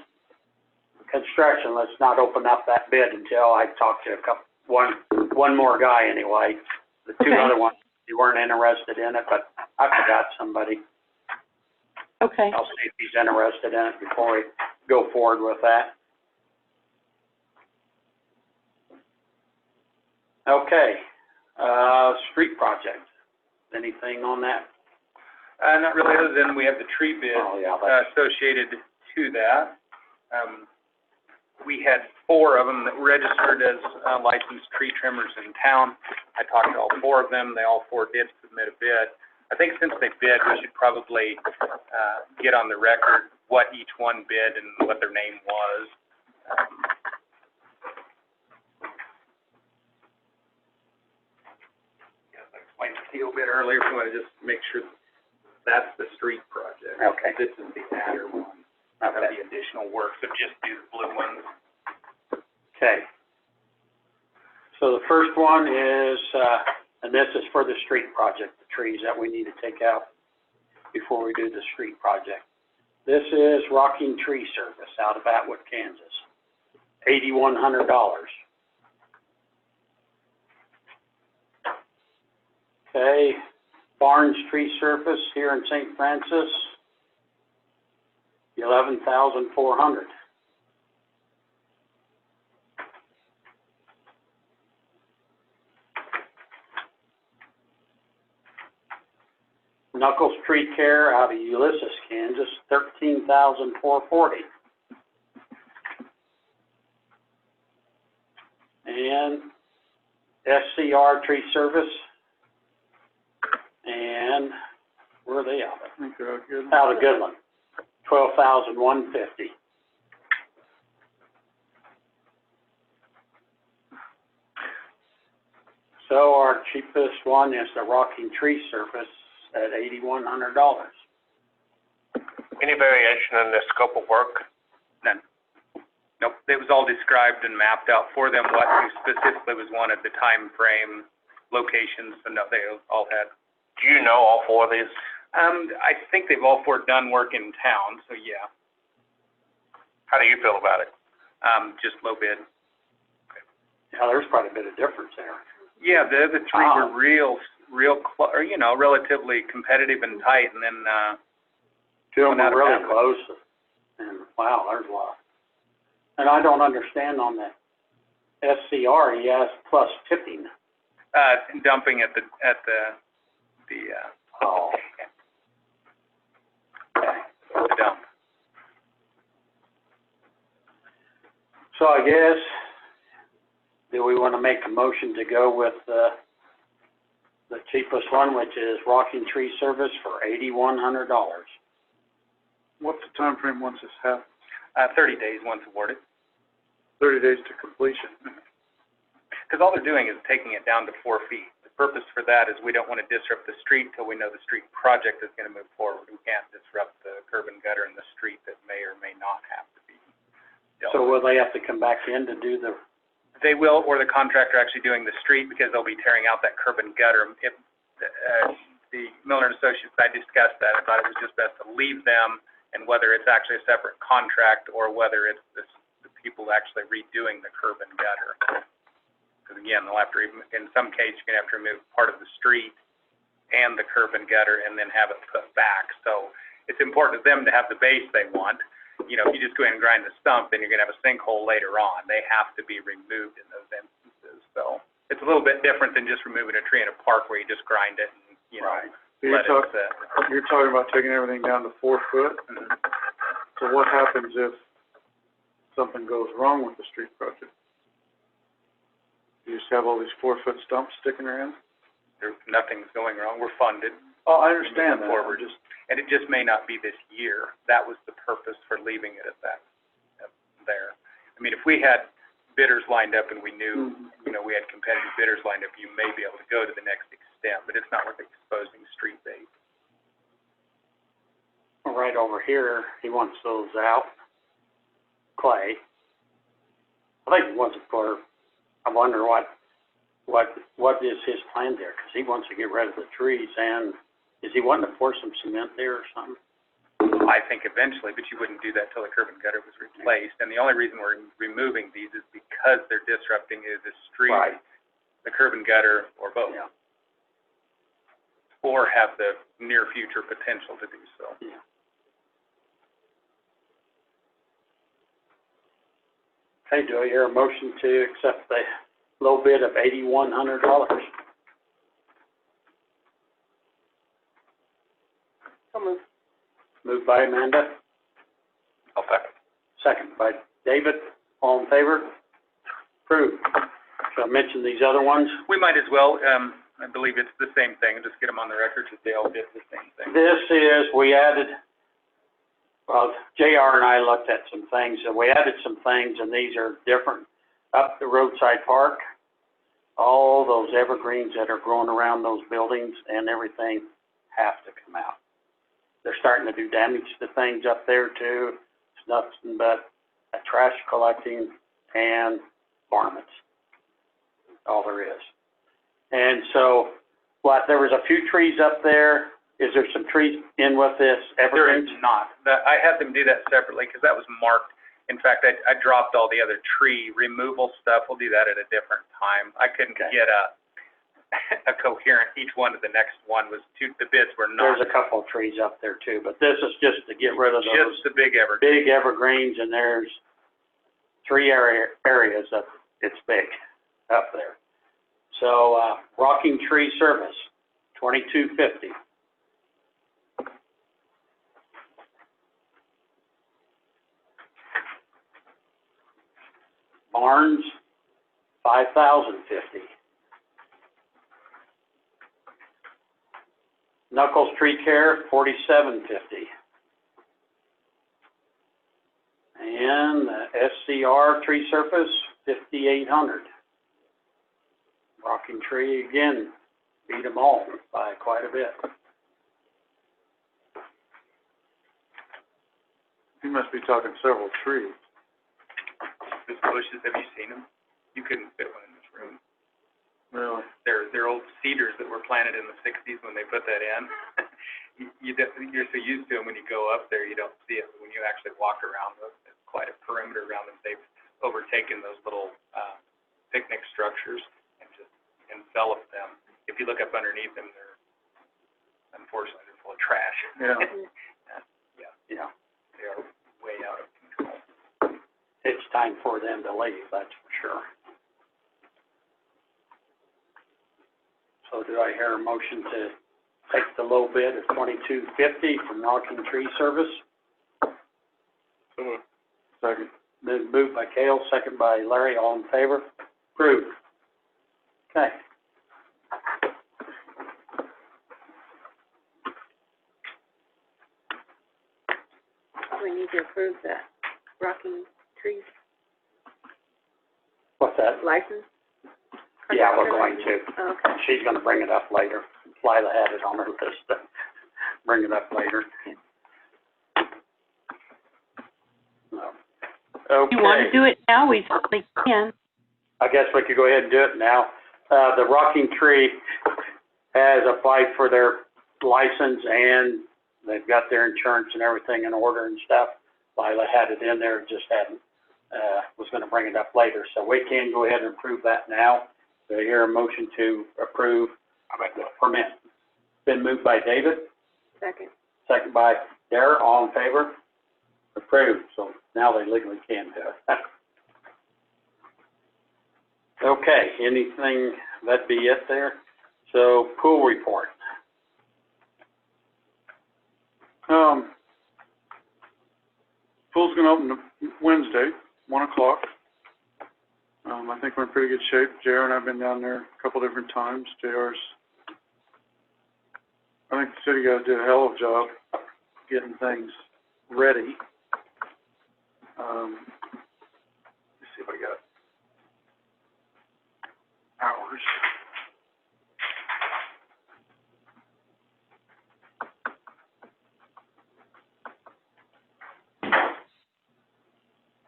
Construction, let's not open up that bid until I talk to one more guy anyway. The two
Okay.
other ones, you weren't interested in it, but I forgot somebody.
Okay.
I'll see if he's interested in it before we go forward with that. Okay, street project. Anything on that?
Not really, other than we have the tree bid
Oh, yeah, that's,
associated to that. We had 4 of them that registered as licensed tree trimmers in town. I talked to all 4 of them. They all 4 did submit a bid. I think since they bid, we should probably get on the record what each one bid and what their name was. I explained to you a bit earlier, we want to just make sure that's the street project.
Okay.
This is the adder one. Of the additional work, so just do the blue ones.
okay. So the first one is, and this is for the street project, the trees that we need to take out before we do the street project. This is Rocking Tree Service out of Atwood, Kansas. $8,100. Okay, Barnes Tree Service here in St. Francis, $11,400. Knuckles Tree Care out of Ulysses, Kansas, $13,440. And SCR Tree Service, and where are they out of?
I think they're good.
Out of Goodland, $12,150. So our cheapest one is the Rocking Tree Service at $8,100.
Any variation in the scope of work?
None. Nope, it was all described and mapped out for them, what specifically was wanted, the time frame, locations, so no, they all had.
Do you know all 4 of these?
I think they've all 4 done work in town, so yeah,
How do you feel about it?
just low bid.
Yeah, there's quite a bit of difference there.
Yeah, the other 3 were or, you know, relatively competitive and tight, and then,
Two of them
Not
are
a
really
bad one.
close, and wow, there's a lot. And I don't understand on the SCR, he has plus tipping.
dumping at the,
Oh. Okay.
the dump.
So I guess, do we want to make a motion to go with, the cheapest one, which is Rocking Tree Service for $8,100?
What's the time frame once this happens?
30 days once awarded.
30 days to completion.
Because all they're doing is taking it down to 4 feet. The purpose for that is we don't want to disrupt the street till we know the street project is going to move forward. We can't disrupt the curb and gutter in the street that may or may not have to be dealt
So
with.
will they have to come back in to do the,
They will, or the contractor actually doing the street, because they'll be tearing out that curb and gutter. If, the Miller and Associates, I discussed that, I thought it was just best to leave them, and whether it's actually a separate contract or whether it's the people actually redoing the curb and gutter. Because again, they'll have to, in some cases, you're gonna have to remove part of the street and the curb and gutter and then have it put back. So it's important to them to have the base they want. You know, if you just go in and grind the stump, then you're gonna have a sinkhole later on. They have to be removed in those instances. So it's a little bit different than just removing a tree in a park where you just grind it and, you know,
Right.
let it sit.
You're talking about taking everything down to 4 foot? So what happens if something goes wrong with the street project? You just have all these 4-foot stumps sticking around?
Nothing's going wrong. We're funded.
Oh, I understand that.
Forward. And it just may not be this year. That was the purpose for leaving it at that, there. I mean, if we had bidders lined up and we knew, you know, we had competitive bidders lined up, you may be able to go to the next extent, but it's not worth exposing street bait.
right over here, he wants those out. Clay. I think he wants it for, I wonder what is his plan there? Because he wants to get rid of the trees, and is he wanting to pour some cement there or something?
I think eventually, but you wouldn't do that till the curb and gutter was replaced. And the only reason we're removing these is because because they're disrupting either the street,
Right.
the curb and gutter, or both.
Yeah.
Or have the near future potential to do so.
Yeah. Okay, do I hear a motion to accept the low bid of $8,100?
So moved.
Moved by Amanda,
I'll second.
second by David. All in favor? Approved. Shall I mention these other ones?
We might as well, I believe it's the same thing, just get them on the record that they all did the same thing.
This is, we added, well, JR and I looked at some things, and we added some things, and these are different. Up the roadside park, all those evergreens that are growing around those buildings and everything have to come out. They're starting to do damage to things up there too. It's nothing but a trash collecting and varmints. All there is. And so, there was a few trees up there. Is there some trees in with this
There
evergreens?
is not. I had them do that separately because that was marked. In fact, I dropped all the other tree removal stuff. We'll do that at a different time. I couldn't
Okay.
get a coherent, each one to the next one was the bids were not.
There's a couple of trees up there too, but this is just to get rid of those
Just the big evergreen.
big evergreens, and there's three areas that it's big up there. So, Rocking Tree Service, $2,250. Barnes, $5,050. Knuckles Tree Care, $4,750. And SCR Tree Surface, $5,800. Rocking Tree again, beat them all by quite a bit.
You must be talking several trees.
Those bushes, have you seen them? You couldn't fit one in this room.
Really?
They're old cedars that were planted in the '60s when they put that in. You're so used to them when you go up there, you don't see it. But when you actually walk around them, there's quite a perimeter around them. They've overtaken those little picnic structures and just enveloped them. If you look up underneath them, unfortunately, they're full of trash.
Yeah.
Yeah,
They are way out of control.
it's time for them to leave, that's for sure. So do I hear a motion to take the low bid of $2,250 from Rocking Tree Service?
So moved.
Second.
Then moved by Cale, second by Larry, all in favor? Approved. Okay.
We need to approve the Rocking Trees
What's that?
license?
Yeah, we're going to.
Oh, okay.
She's gonna bring it up later. Lila had it on her list to bring it up later. No.
If you want to
Okay,
do it now, we certainly can.
I guess we could go ahead and do it now. The Rocking Tree has applied for their license and they've got their insurance and everything in order and stuff. Lila had it in there, just hadn't, was gonna bring it up later, so we can go ahead and approve that now. Do I hear a motion to approve the permit? Been moved by David,
Second.
second by Dara, all in favor? Approved, so now they legally can do it. Okay, anything, that'd be it there. So, pool report.
Pool's gonna open Wednesday, 1:00. I think we're in pretty good shape. JR and I've been down there a couple different times. I think the city guys did a hell of a job getting things ready. Let's see if I got hours.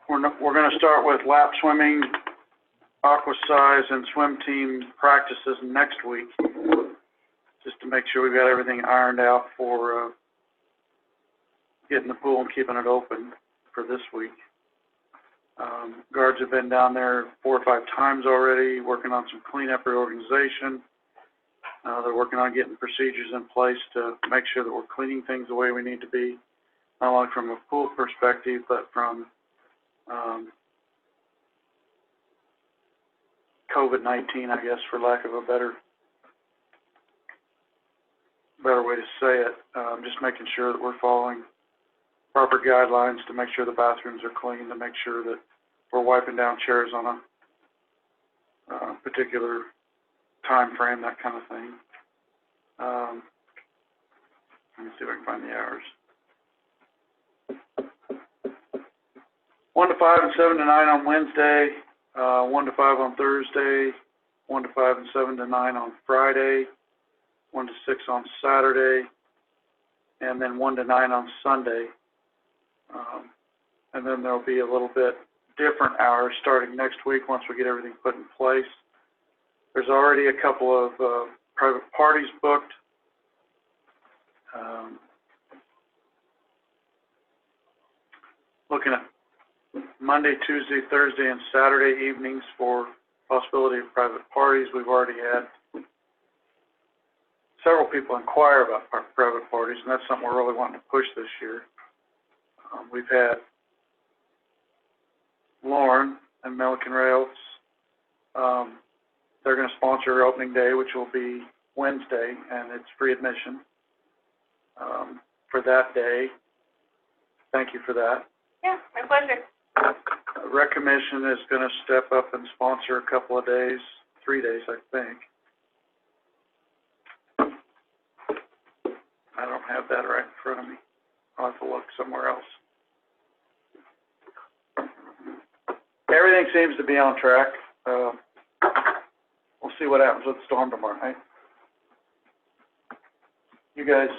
We're gonna start with lap swimming, aqua size, and swim team practices next week, just to make sure we've got everything ironed out for, getting the pool and keeping it open for this week. Guards have been down there 4 or 5 times already, working on some cleanup reorganization. They're working on getting procedures in place to make sure that we're cleaning things the way we need to be, not only from a pool perspective, but from COVID-19, I guess, for lack of a better way to say it. Just making sure that we're following proper guidelines to make sure the bathrooms are clean, to make sure that we're wiping down chairs on a particular time frame, that kind of thing. Let me see if I can find the hours. 1 to 5 and 7 to 9 on Wednesday, 1 to 5 on Thursday, 1 to 5 and 7 to 9 on Friday, 1 to 6 on Saturday, and then 1 to 9 on Sunday. And then there'll be a little bit different hours starting next week once we get everything put in place. There's already a couple of private parties booked. Looking at Monday, Tuesday, Thursday, and Saturday evenings for possibility of private parties. We've already had several people inquire about private parties, and that's something we're really wanting to push this year. We've had Lauren and Milliken Rails. They're going to sponsor opening day, which will be Wednesday, and it's free admission for that day. Thank you for that.
Yeah, my pleasure.
Rec Commission is going to step up and sponsor a couple of days, 3 days, I think. I don't have that right in front of me. I'll have to look somewhere else. Everything seems to be on track. We'll see what happens with the storm tomorrow night. You guys,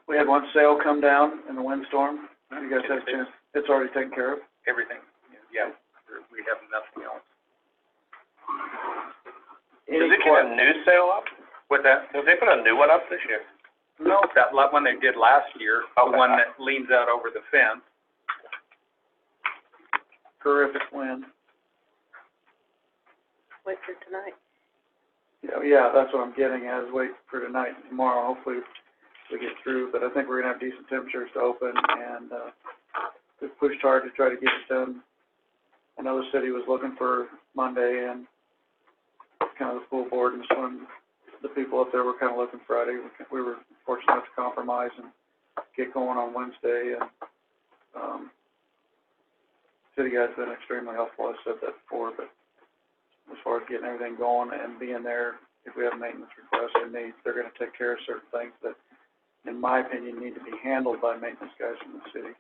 we had one sail come down in the windstorm. You guys had a chance? It's already taken care of?
Everything, yeah, we have nothing else.
Did they put a new sail up?
With that,
Did they put a new one up this year?
no, that one they did last year, the
Okay.
one that leans out over the fence.
Terrific wind.
Wait for tonight.
Yeah, that's what I'm getting at, is wait for tonight and tomorrow. Hopefully we get through, but I think we're gonna have decent temperatures to open, and we've pushed hard to try to get it done. I know the city was looking for Monday, and kind of the full board and some, the people up there were kind of looking Friday. We were fortunate enough to compromise and get going on Wednesday, and city guys have been extremely helpful. I said that before, but as far as getting everything going and being there, if we have maintenance requests or needs, they're going to take care of certain things that, in my opinion, need to be handled by maintenance guys from the city.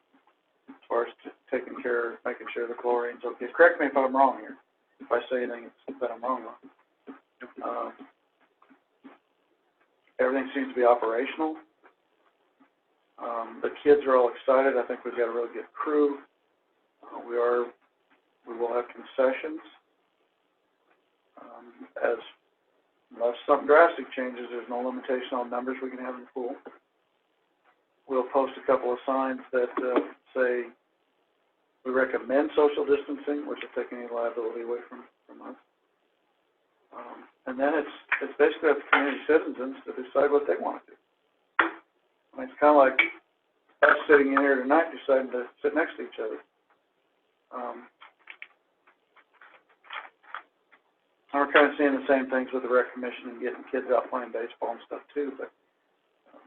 As far as taking care, making sure the chlorine's okay. Correct me if I'm wrong here. If I say anything that I'm wrong on. Everything seems to be operational. The kids are all excited. I think we've got a really good crew. We will have concessions. Unless something drastic changes, there's no limitation on numbers we can have in the pool. We'll post a couple of signs that say we recommend social distancing, which will take any liability away from us. And then it's basically up to community citizens to decide what they want to do. I mean, it's kind of like us sitting in here tonight deciding to sit next to each other. And we're kind of seeing the same things with the rec commission and getting kids out playing baseball and stuff too. But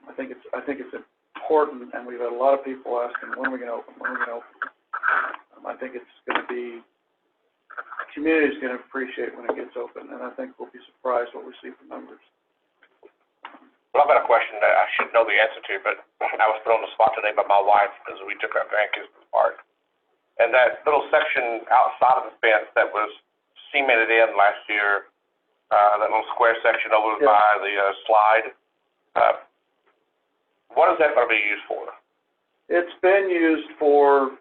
I think it's important, and we've had a lot of people asking, when are we going to open? When are we going to open? I think it's going to be, the community is going to appreciate when it gets open, and I think we'll be surprised what we see from numbers.
Well, I've got a question that I should know the answer to, but I was put on the spot today by my wife because we took our grandkids to the park. And that little section outside of the fence that was cemented in last year, that little square section over by the slide, what is that going to be used for?
It's been used for,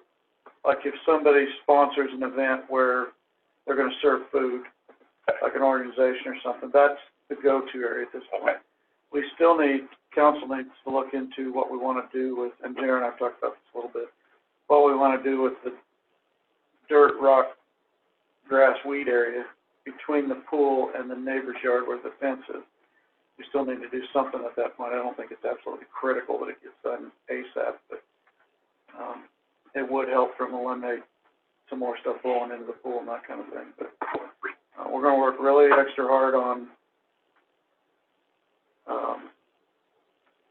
like, if somebody sponsors an event where they're going to serve food, like an organization or something, that's the go-to area at this point.
Okay.
We still council needs to look into what we want to do with, and Jared and I've talked about this a little bit, what we want to do with the dirt, rock, grass, weed area between the pool and the neighbor's yard where the fence is. You still need to do something at that point. I don't think it's absolutely critical that it gets done ASAP, but, it would help from eliminate some more stuff blowing into the pool and that kind of thing. But, we're gonna work really extra hard on,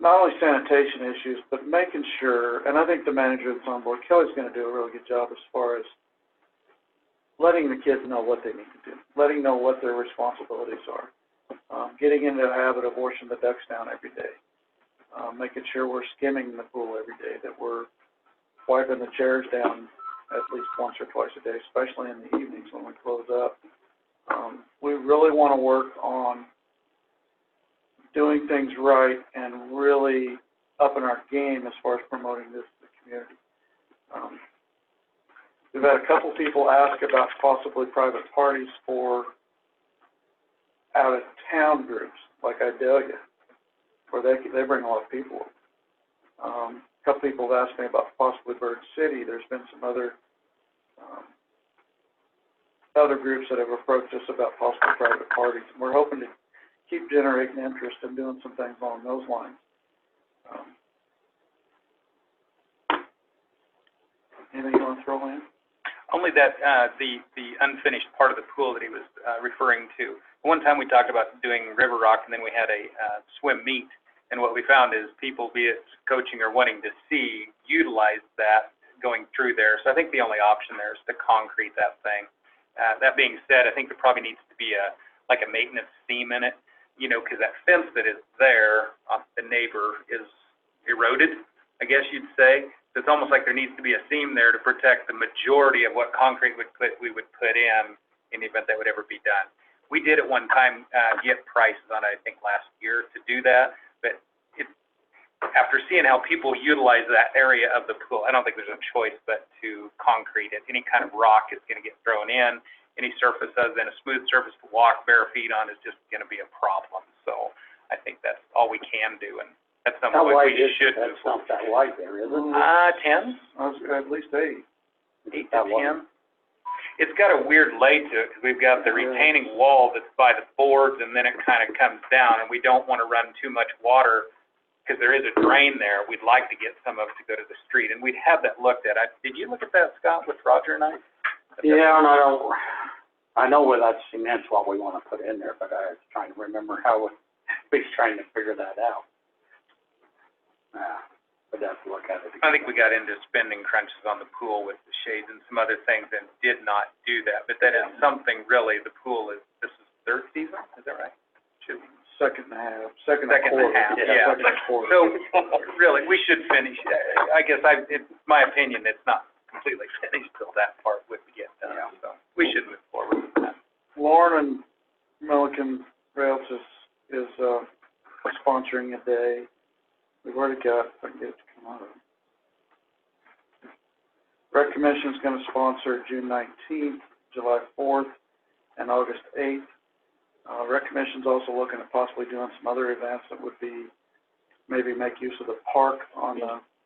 not only sanitation issues, but making sure, and I think the manager that's on board, Kelly's gonna do a really good job as far as letting the kids know what they need to do, letting know what their responsibilities are, getting into the habit of washing the ducks down every day, making sure we're skimming the pool every day, that we're wiping the chairs down at least once or twice a day, especially in the evenings when we close up. We really want to work on doing things right and really upping our game as far as promoting this to the community. We've had a couple people ask about possibly private parties for out-of-town groups, like Idalia, where they bring a lot of people. A couple people have asked me about possibly Bird City. There's been some other groups that have approached us about possible private parties. And we're hoping to keep generating interest and doing some things along those lines. Anything you want to throw in?
Only that, the unfinished part of the pool that he was referring to. One time we talked about doing River Rock, and then we had a swim meet, and what we found is people, be it coaching or wanting to see, utilize that going through there. So I think the only option there is to concrete that thing. That being said, I think there probably needs to be a maintenance seam in it, because that fence that is there, the neighbor, is eroded, I guess you'd say. So it's almost like there needs to be a seam there to protect the majority of what concrete we would put in the event that would ever be done. We did at one time get prices on it, I think last year, to do that, but after seeing how people utilize that area of the pool, I don't think there's a choice but to concrete it. Any kind of rock is going to get thrown in. Any surface other than a smooth surface to walk bare feet on is just going to be a problem. So I think that's all we can do, and that's something we should move forward.
That's not that wide there, is it?
10?
At least 8.
8 to 10. It's got a weird lay to it, because we've got the retaining wall that's by the boards, and then it kind of comes down, and we don't want to run too much water, because there is a drain there. We'd like to get some of it to go to the street, and we'd have that looked at. Did you look at that, Scott, with Roger and I?
Yeah, and I know where that cement's what we want to put in there, but I was trying to remember how we're trying to figure that out. We'd have to look at it again.
I think we got into spending crunches on the pool with the shades and some other things and did not do that. But that is something really, the pool is, this is third season, is that right? Should be.
Second and a half.
Second and a half, yeah.
Second and a quarter.
So, really, we should finish, I guess it's my opinion, it's not completely finished till that part would get done, so we should move forward with that.
Lauren and Milliken Rails is sponsoring a day. We've already got, if I can get it to come out of it. Rec Commission is going to sponsor June 19th, July 4th, and August 8th. Rec Commission's also looking at possibly doing some other events that would be, maybe make use of the park on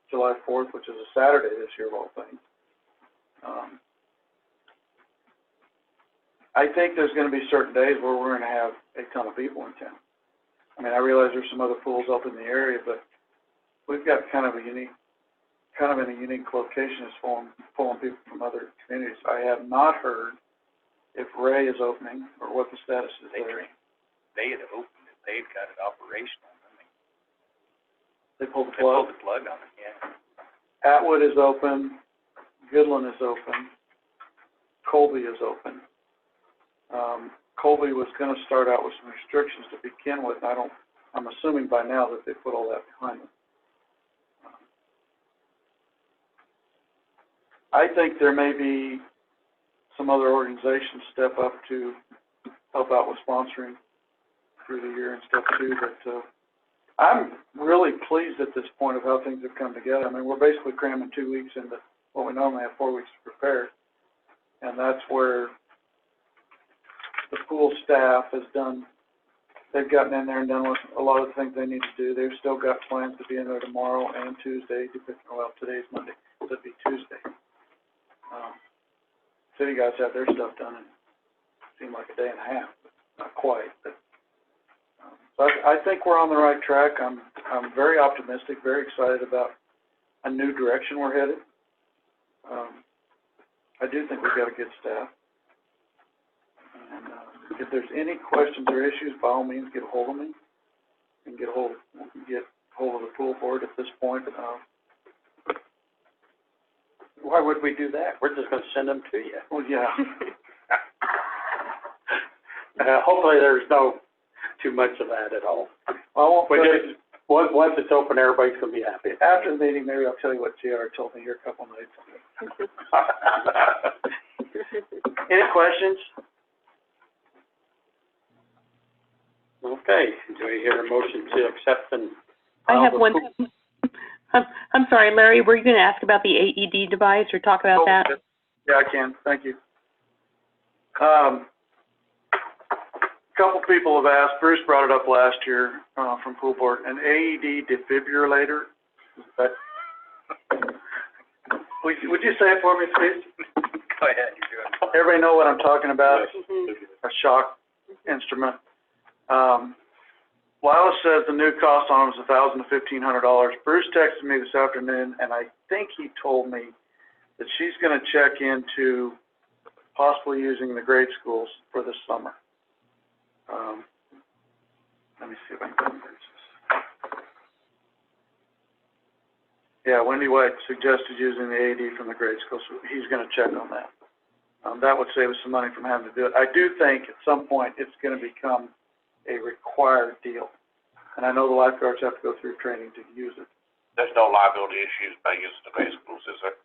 July 4th, which is a Saturday this year of all things. I think there's going to be certain days where we're going to have a ton of people in town. I mean, I realize there's some other pools up in the area, but we've got kind of in a unique location as pulling people from other communities. I have not heard if Ray is opening or what the status is there.
They had opened it, they'd got it operational, didn't they?
They pulled the
They pulled
plug.
the plug on it, yeah.
Atwood is open, Goodland is open, Colby is open. Colby was going to start out with some restrictions to begin with. I'm assuming by now that they put all that behind them. I think there may be some other organizations step up to help out with sponsoring through the year and stuff too, but I'm really pleased at this point of how things have come together. I mean, we're basically cramming 2 weeks into what we normally have 4 weeks to prepare, and that's where the pool staff has done, they've gotten in there and done a lot of the things they need to do. They've still got plans to be in there tomorrow and Tuesday, today's Monday, so it'd be Tuesday. city guys had their stuff done in, seemed like a day and a half, but not quite, but, so I think we're on the right track. I'm very optimistic, very excited about a new direction we're headed. I do think we've got a good staff. And, if there's any questions or issues, by all means, get a hold of me and get hold of the pool board at this point.
Why would we do that? We're just gonna send them to you.
Well, yeah.
Hopefully there's no too much of that at all.
I won't
But
tell
just,
you,
once it's open, everybody's gonna be happy.
after the meeting, maybe I'll tell you what JR told me here a couple nights ago.
Any questions? Okay, do I hear a motion to accept and
I
file
have
the
one.
pool?
I'm sorry, Larry, were you going to ask about the AED device or talk about that?
Yeah, I can, thank you. Couple people have asked, Bruce brought it up last year, from pool board, an AED defibrillator. But, would you say it for me, please?
Go ahead, you're doing it.
Everybody know what I'm talking about? A shock instrument. Lila says the new cost on them is $1,000 to $1,500. Bruce texted me this afternoon, and I think he told me that she's gonna check into possibly using the grade schools for this summer. Let me see if I can find Bruce's. Yeah, Wendy White suggested using the AED from the grade school, so he's gonna check on that. That would save us some money from having to do it. I do think at some point it's gonna become a required deal. And I know the lifeguards have to go through training to use it.
There's no liability issues by using the grade schools, is there?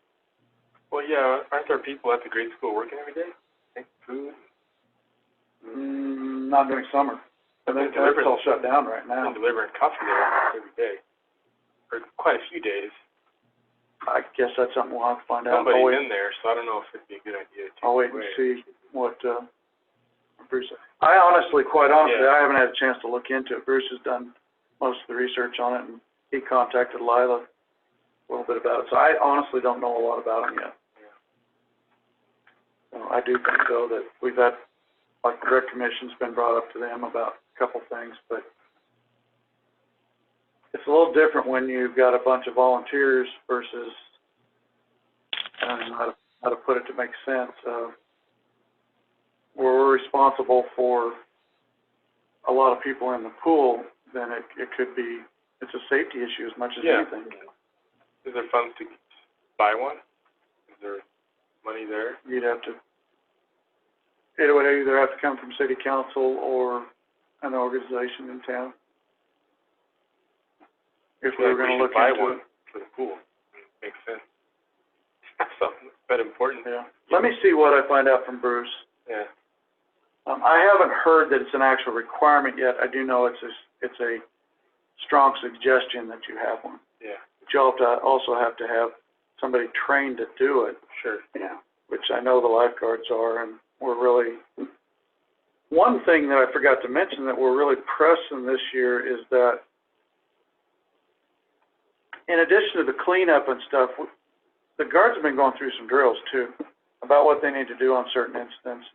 Well, yeah, aren't there people at the grade school working every day? Making food?
Not during summer.
But
It's all shut down right now.
And delivering coffee there almost every day, or quite a few days.
I guess that's something we'll have to find out.
Somebody's in there, so I don't know if it'd be a good idea to.
I'll wait and see what, Bruce, I honestly, quite honestly,
Yeah.
I haven't had a chance to look into it. Bruce has done most of the research on it, and he contacted Lila a little bit about it. So I honestly don't know a lot about him yet. I do think, though, that we've had, like, the rec commission's been brought up to them about a couple things, but it's a little different when you've got a bunch of volunteers versus, I don't know how to put it to make sense, where we're responsible for a lot of people in the pool, then it could be, it's a safety issue as much as anything.
Is there funds to buy one? Is there money there?
You'd have to, it would either have to come from city council or an organization in town. If we were gonna look
buy
into
one
it.
for the pool. Makes sense. Something that important.
Yeah. Let me see what I find out from Bruce.
Yeah.
I haven't heard that it's an actual requirement yet. I do know it's a strong suggestion that you have one.
Yeah.
But you'll also have to have somebody trained to do it.
Sure.
Yeah. Which I know the lifeguards are, and we're really, one thing that I forgot to mention that we're really pressing this year is that in addition to the cleanup and stuff, the guards have been going through some drills too about what they need to do on certain incidents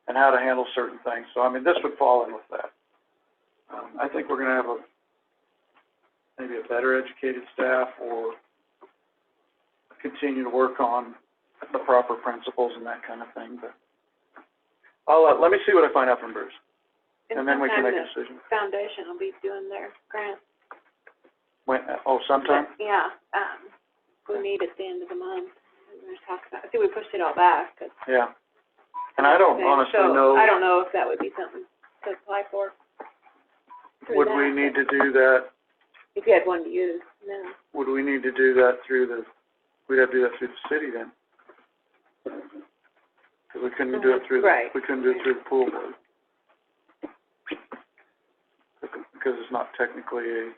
and how to handle certain things. So, I mean, this would fall in with that. I think we're going to have maybe a better educated staff or continue to work on the proper principles and that kind of thing. But let me see what I find out from Bruce, and then we can make a decision.
Foundation will be doing their grant.
When, sometime?
Yeah, we need at the end of the month. We're just talking about, I think we pushed it all back, 'cause.
Yeah. And I don't honestly know.
I don't know if that would be something to apply for.
Would we need to do that?
If you had one to use, no.
Would we need to do that through we'd have to do that through the city then? Because we couldn't do it through
Right.
we couldn't do it through the pool board. Because it's not technically a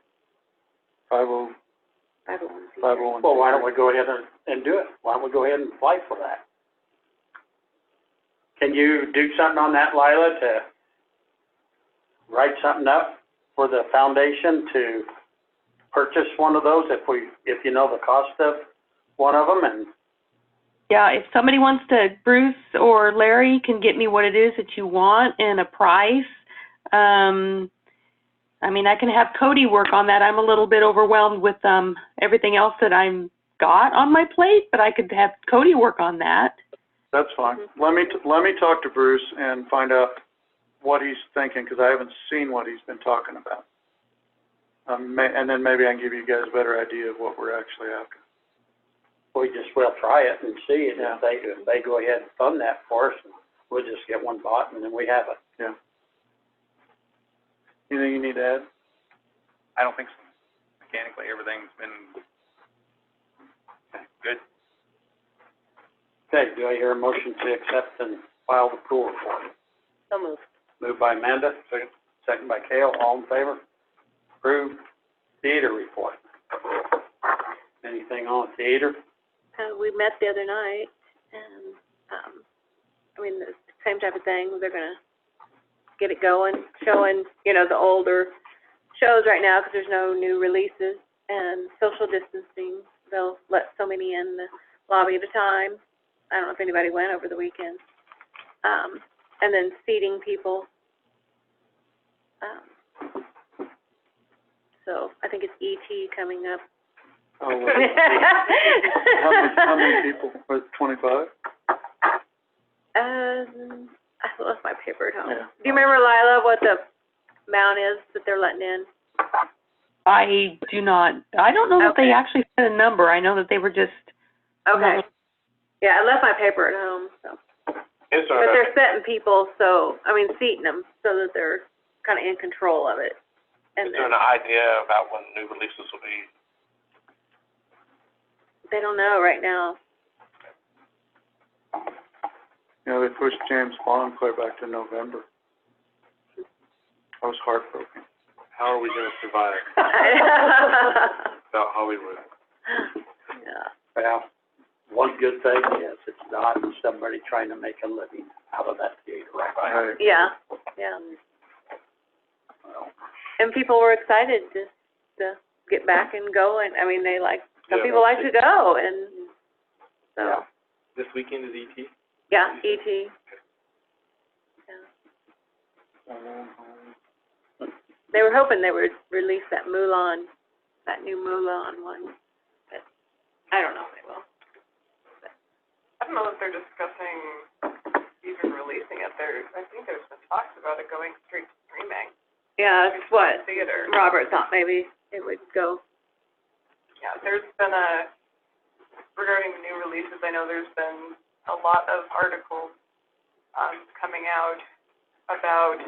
501c3.
Well, why don't we go ahead and do it? Why don't we go ahead and apply for that? Can you do something on that, Lila, to write something up for the foundation to purchase one of those if you know the cost of one of them? And
Yeah, if somebody wants to, Bruce or Larry can get me what it is that you want and a price. I mean, I can have Cody work on that. I'm a little bit overwhelmed with everything else that I'm got on my plate, but I could have Cody work on that.
That's fine. Let me talk to Bruce and find out what he's thinking, because I haven't seen what he's been talking about. And then maybe I can give you guys a better idea of what we're actually after.
We just will try it and see, and
Yeah.
if they go ahead and fund that for us, we'll just get one bought and then we have it.
Yeah. Anything you need to add?
I don't think so. Mechanically, everything's been good.
Okay, do I hear a motion to accept and file the pool report?
So moved.
Moved by Amanda, second by Cale, all in favor? Approved. Theater report. Anything on theater?
We met the other night, and, I mean, the same type of thing. They're gonna get it going, showing, you know, the older shows right now, because there's no new releases, and social distancing. They'll let so many in the lobby at a time. I don't know if anybody went over the weekend. And then seating people. So I think it's E.T. coming up.
Oh, well, how many people? Was it 25?
I lost my paper at home.
Yeah.
Do you remember, Lila, what the amount is that they're letting in?
I do not. I don't know that they
Okay.
actually said a number. I know that they were just.
Okay. Yeah, I left my paper at home, so.
Is
But they're setting people, so, I mean, seating them so that they're kind of in control of it. And
there
then,
an idea about when new releases will be?
they don't know right now.
You know, they pushed James Bond clear back to November. I was heartbroken.
How are we gonna survive without Hollywood?
Yeah.
Well, one good thing is it's not somebody trying to make a living out of that theater, right?
Right.
Yeah, yeah.
Well,
And people were excited to get back and go, and, I mean, some
Yeah,
people like to go, and so,
Yeah.
This weekend is E.T.?
yeah, E.T. Yeah. They were hoping they would release that Mulan, that new Mulan one, but I don't know if they will.
I don't know if they're discussing even releasing it. I think there's been talks about it going straight to streaming.
Yeah, that's what
Theater.
Robert thought maybe it would go.
Yeah, there's been regarding new releases, I know there's been a lot of articles, coming out about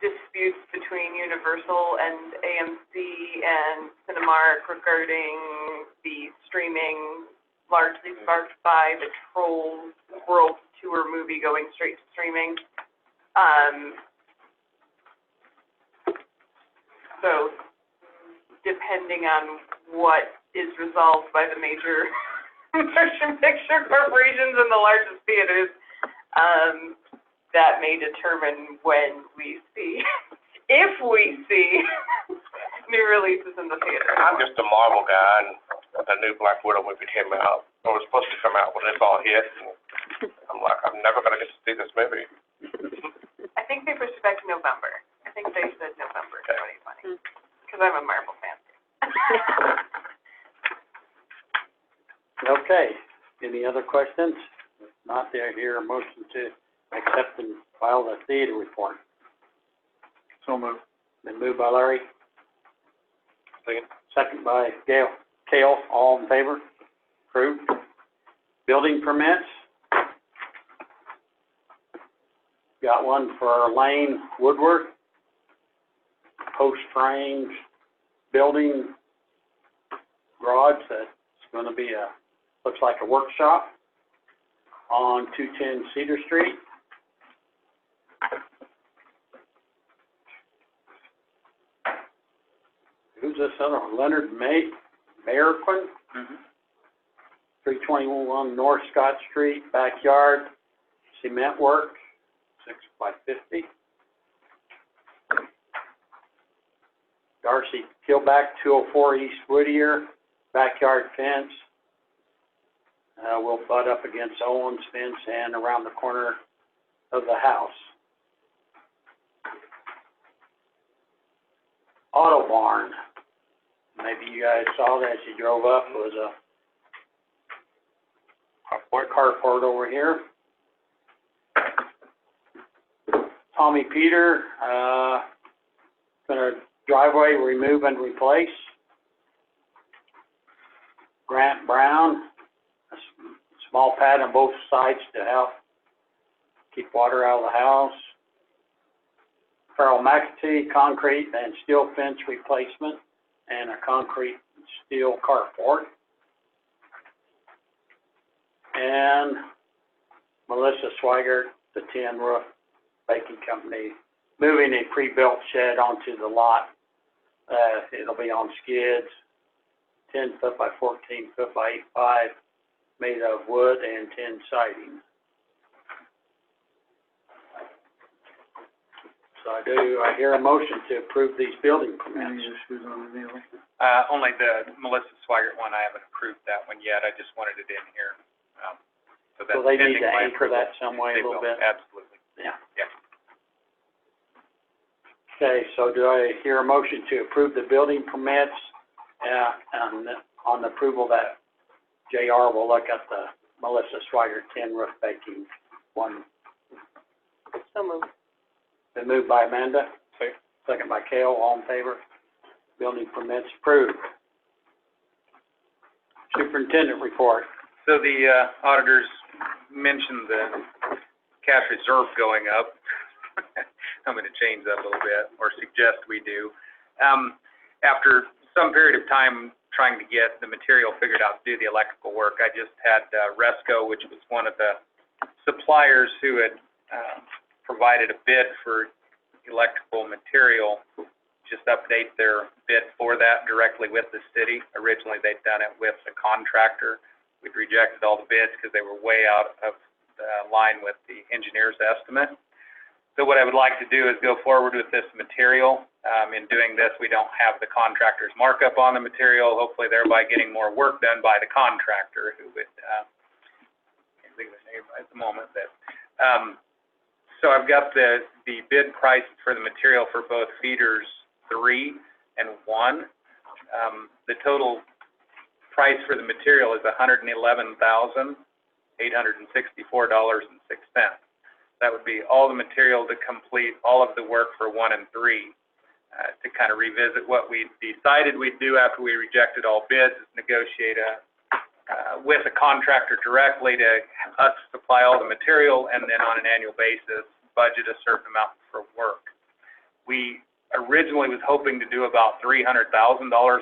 disputes between Universal and AMC and Cinemark regarding the streaming, largely sparked by the Trolls World Tour movie going straight to streaming. So depending on what is resolved by the major motion picture corporations and the largest theaters, that may determine when we see, if we see, new releases in the theater.
I'm just a Marvel guy, and the new Black Widow movie came out, or was supposed to come out when it's all hit, and I'm like, I'm never gonna get to see this movie.
I think they pushed it back to November. I think they said November 2020, because I'm a Marvel fan.
Okay, any other questions? If not, there, hear a motion to accept and file the theater report.
So moved.
Been moved by Larry,
Second.
second by Cale, all in favor? Approved. Building permits. Got one for Lane Woodward, post frames, building garage that's gonna be looks like a workshop on 210 Cedar Street. Who's this other one? Leonard Mayerquin? 321 North Scott Street, backyard, cement work, 6 by 50. Darcy Killback, 204 East Whittier, backyard fence, will butt up against Owen's fence and around the corner of the house. Auto barn. Maybe you guys saw that as you drove up, was a carport over here. Tommy Peter, gonna driveway remove and replace. Grant Brown, a small pad on both sides to help keep water out of the house. Farrell McAtee, concrete and steel fence replacement and a concrete and steel carport. And Melissa Swigert, the Tin Roof Baking Company, moving a pre-built shed onto the lot. It'll be on skids, 10 foot by 14 foot by 8.5, made of wood and tin siding. So I hear a motion to approve these building permits.
Any issues on the deal?
Only the Melissa Swigert one, I haven't approved that one yet, I just wanted it in here. So that's
So they need
pending
to
my
anchor
approval.
that some way a
They
little
will,
bit?
absolutely.
Yeah.
Yeah.
Okay, so do I hear a motion to approve the building permits, on the approval that JR will look at the Melissa Swigert Tin Roof Baking one?
So moved.
Been moved by Amanda, second by Cale, all in favor. Building permits approved. Superintendent report.
So the auditors mentioned the cash reserve going up. I'm going to change that a little bit, or suggest we do. After some period of time trying to get the material figured out to do the electrical work, I just had Resco, which was one of the suppliers who had provided a bid for electrical material, just update their bid for that directly with the city. Originally, they'd done it with the contractor. We'd rejected all the bids because they were way out of line with the engineer's estimate. So what I would like to do is go forward with this material. In doing this, we don't have the contractor's markup on the material, hopefully thereby getting more work done by the contractor who would, can't think of the name right at the moment, but, so I've got the bid price for the material for both feeders 3 and 1. The total price for the material is $111,864.06. That would be all the material to complete all of the work for 1 and 3. To kind of revisit what we decided we'd do after we rejected all bids is negotiate with a contractor directly to us supply all the material, and then on an annual basis budget a certain amount for work. We originally was hoping to do about $300,000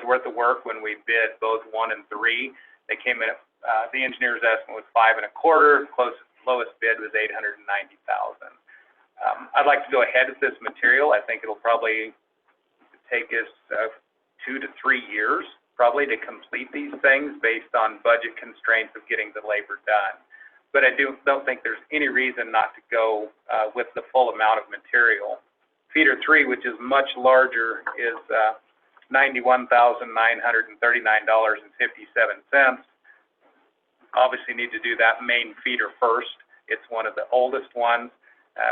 worth of work when we bid both 1 and 3. They came in at the engineer's estimate was 5 1/4. Lowest bid was $890,000. I'd like to go ahead with this material. I think it'll probably take us 2 to 3 years probably to complete these things based on budget constraints of getting the labor done. But I don't think there's any reason not to go with the full amount of material. Feeder 3, which is much larger, is $91,939.57. Obviously need to do that main feeder first. It's one of the oldest ones.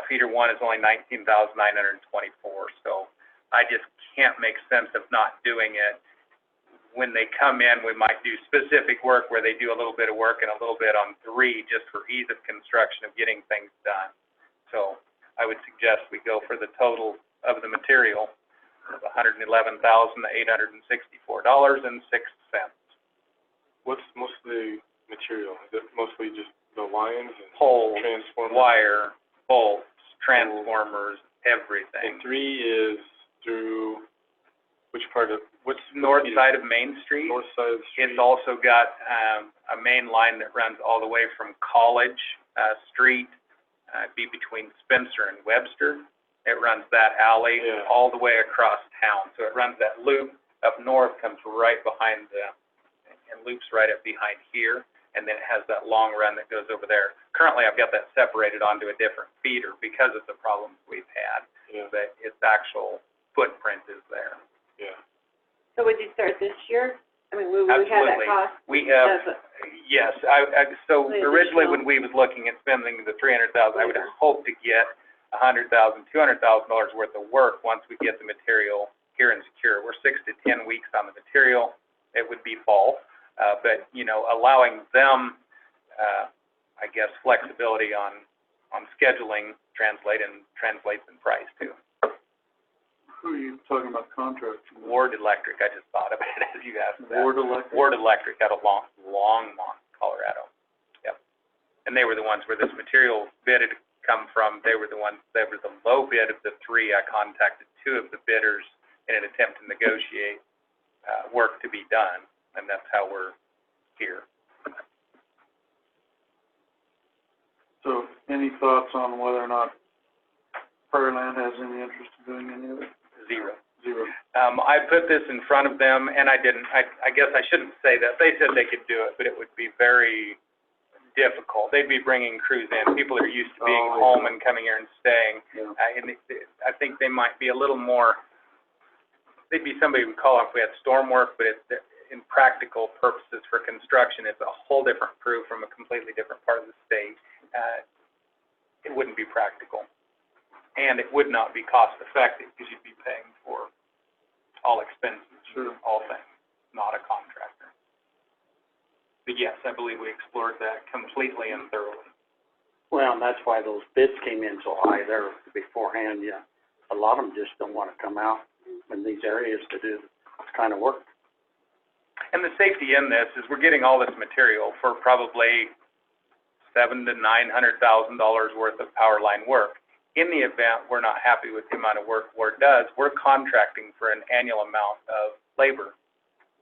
Feeder 1 is only $19,924. So I just can't make sense of not doing it. When they come in, we might do specific work where they do a little bit of work and a little bit on 3 just for ease of construction of getting things done. So I would suggest we go for the total of the material of $111,864.06.
What's mostly material? Is it mostly just the lines and
Poles,
transformers?
wire, bolts, transformers, everything.
And 3 is through which part of, what's
North side of Main Street.
north side of the street?
It's also got a main line that runs all the way from College Street, be between Spencer and Webster. It runs that alley
Yeah.
all the way across town. So it runs that loop up north, comes right behind and loops right up behind here, and then it has that long run that goes over there. Currently, I've got that separated onto a different feeder because of the problems we've had,
Yeah,
but its actual footprint is there.
yeah.
So would you start this year? I mean, we had that
Absolutely.
cost
We have,
as a,
yes, so
The
originally
additional-
when we was looking at spending the 300,000, I would
Labor.
hope to get $100,000, $200,000 worth of work once we get the material here and secure. We're 6 to 10 weeks on the material. It would be fall, but, you know, allowing them, I guess, flexibility on scheduling translates in price too.
Who are you talking about contracts?
Ward Electric, I just thought of it as you asked that.
Ward Electric?
Ward Electric out of Longmont, Colorado. Yep. And they were the ones where this material bid had come from. They were the low bid of the three. I contacted two of the bidders in an attempt to negotiate work to be done, and that's how we're here.
So, any thoughts on whether or not Prairie Land has any interest in doing any of it?
Zero.
Zero.
I put this in front of them, and I didn't, I guess I shouldn't say that. They said they could do it, but it would be very difficult. They'd be bringing crews in, people that are used to being
Oh,
home
yeah.
and coming here and staying.
Yeah.
And I think they might be a little more, they'd be somebody who would call if we had storm work, but it's, in practical purposes for construction, it's a whole different crew from a completely different part of the state. It wouldn't be practical. And it would not be cost effective because you'd be paying for all expenses,
Sure.
all things, not a contractor. But yes, I believe we explored that completely and thoroughly.
Well, and that's why those bids came in so high there beforehand, yeah. A lot of them just don't want to come out in these areas to do this kind of work.
And the safety in this is we're getting all this material for probably $700,000 to $900,000 worth of power line work. In the event we're not happy with the amount of work Ward does, we're contracting for an annual amount of labor.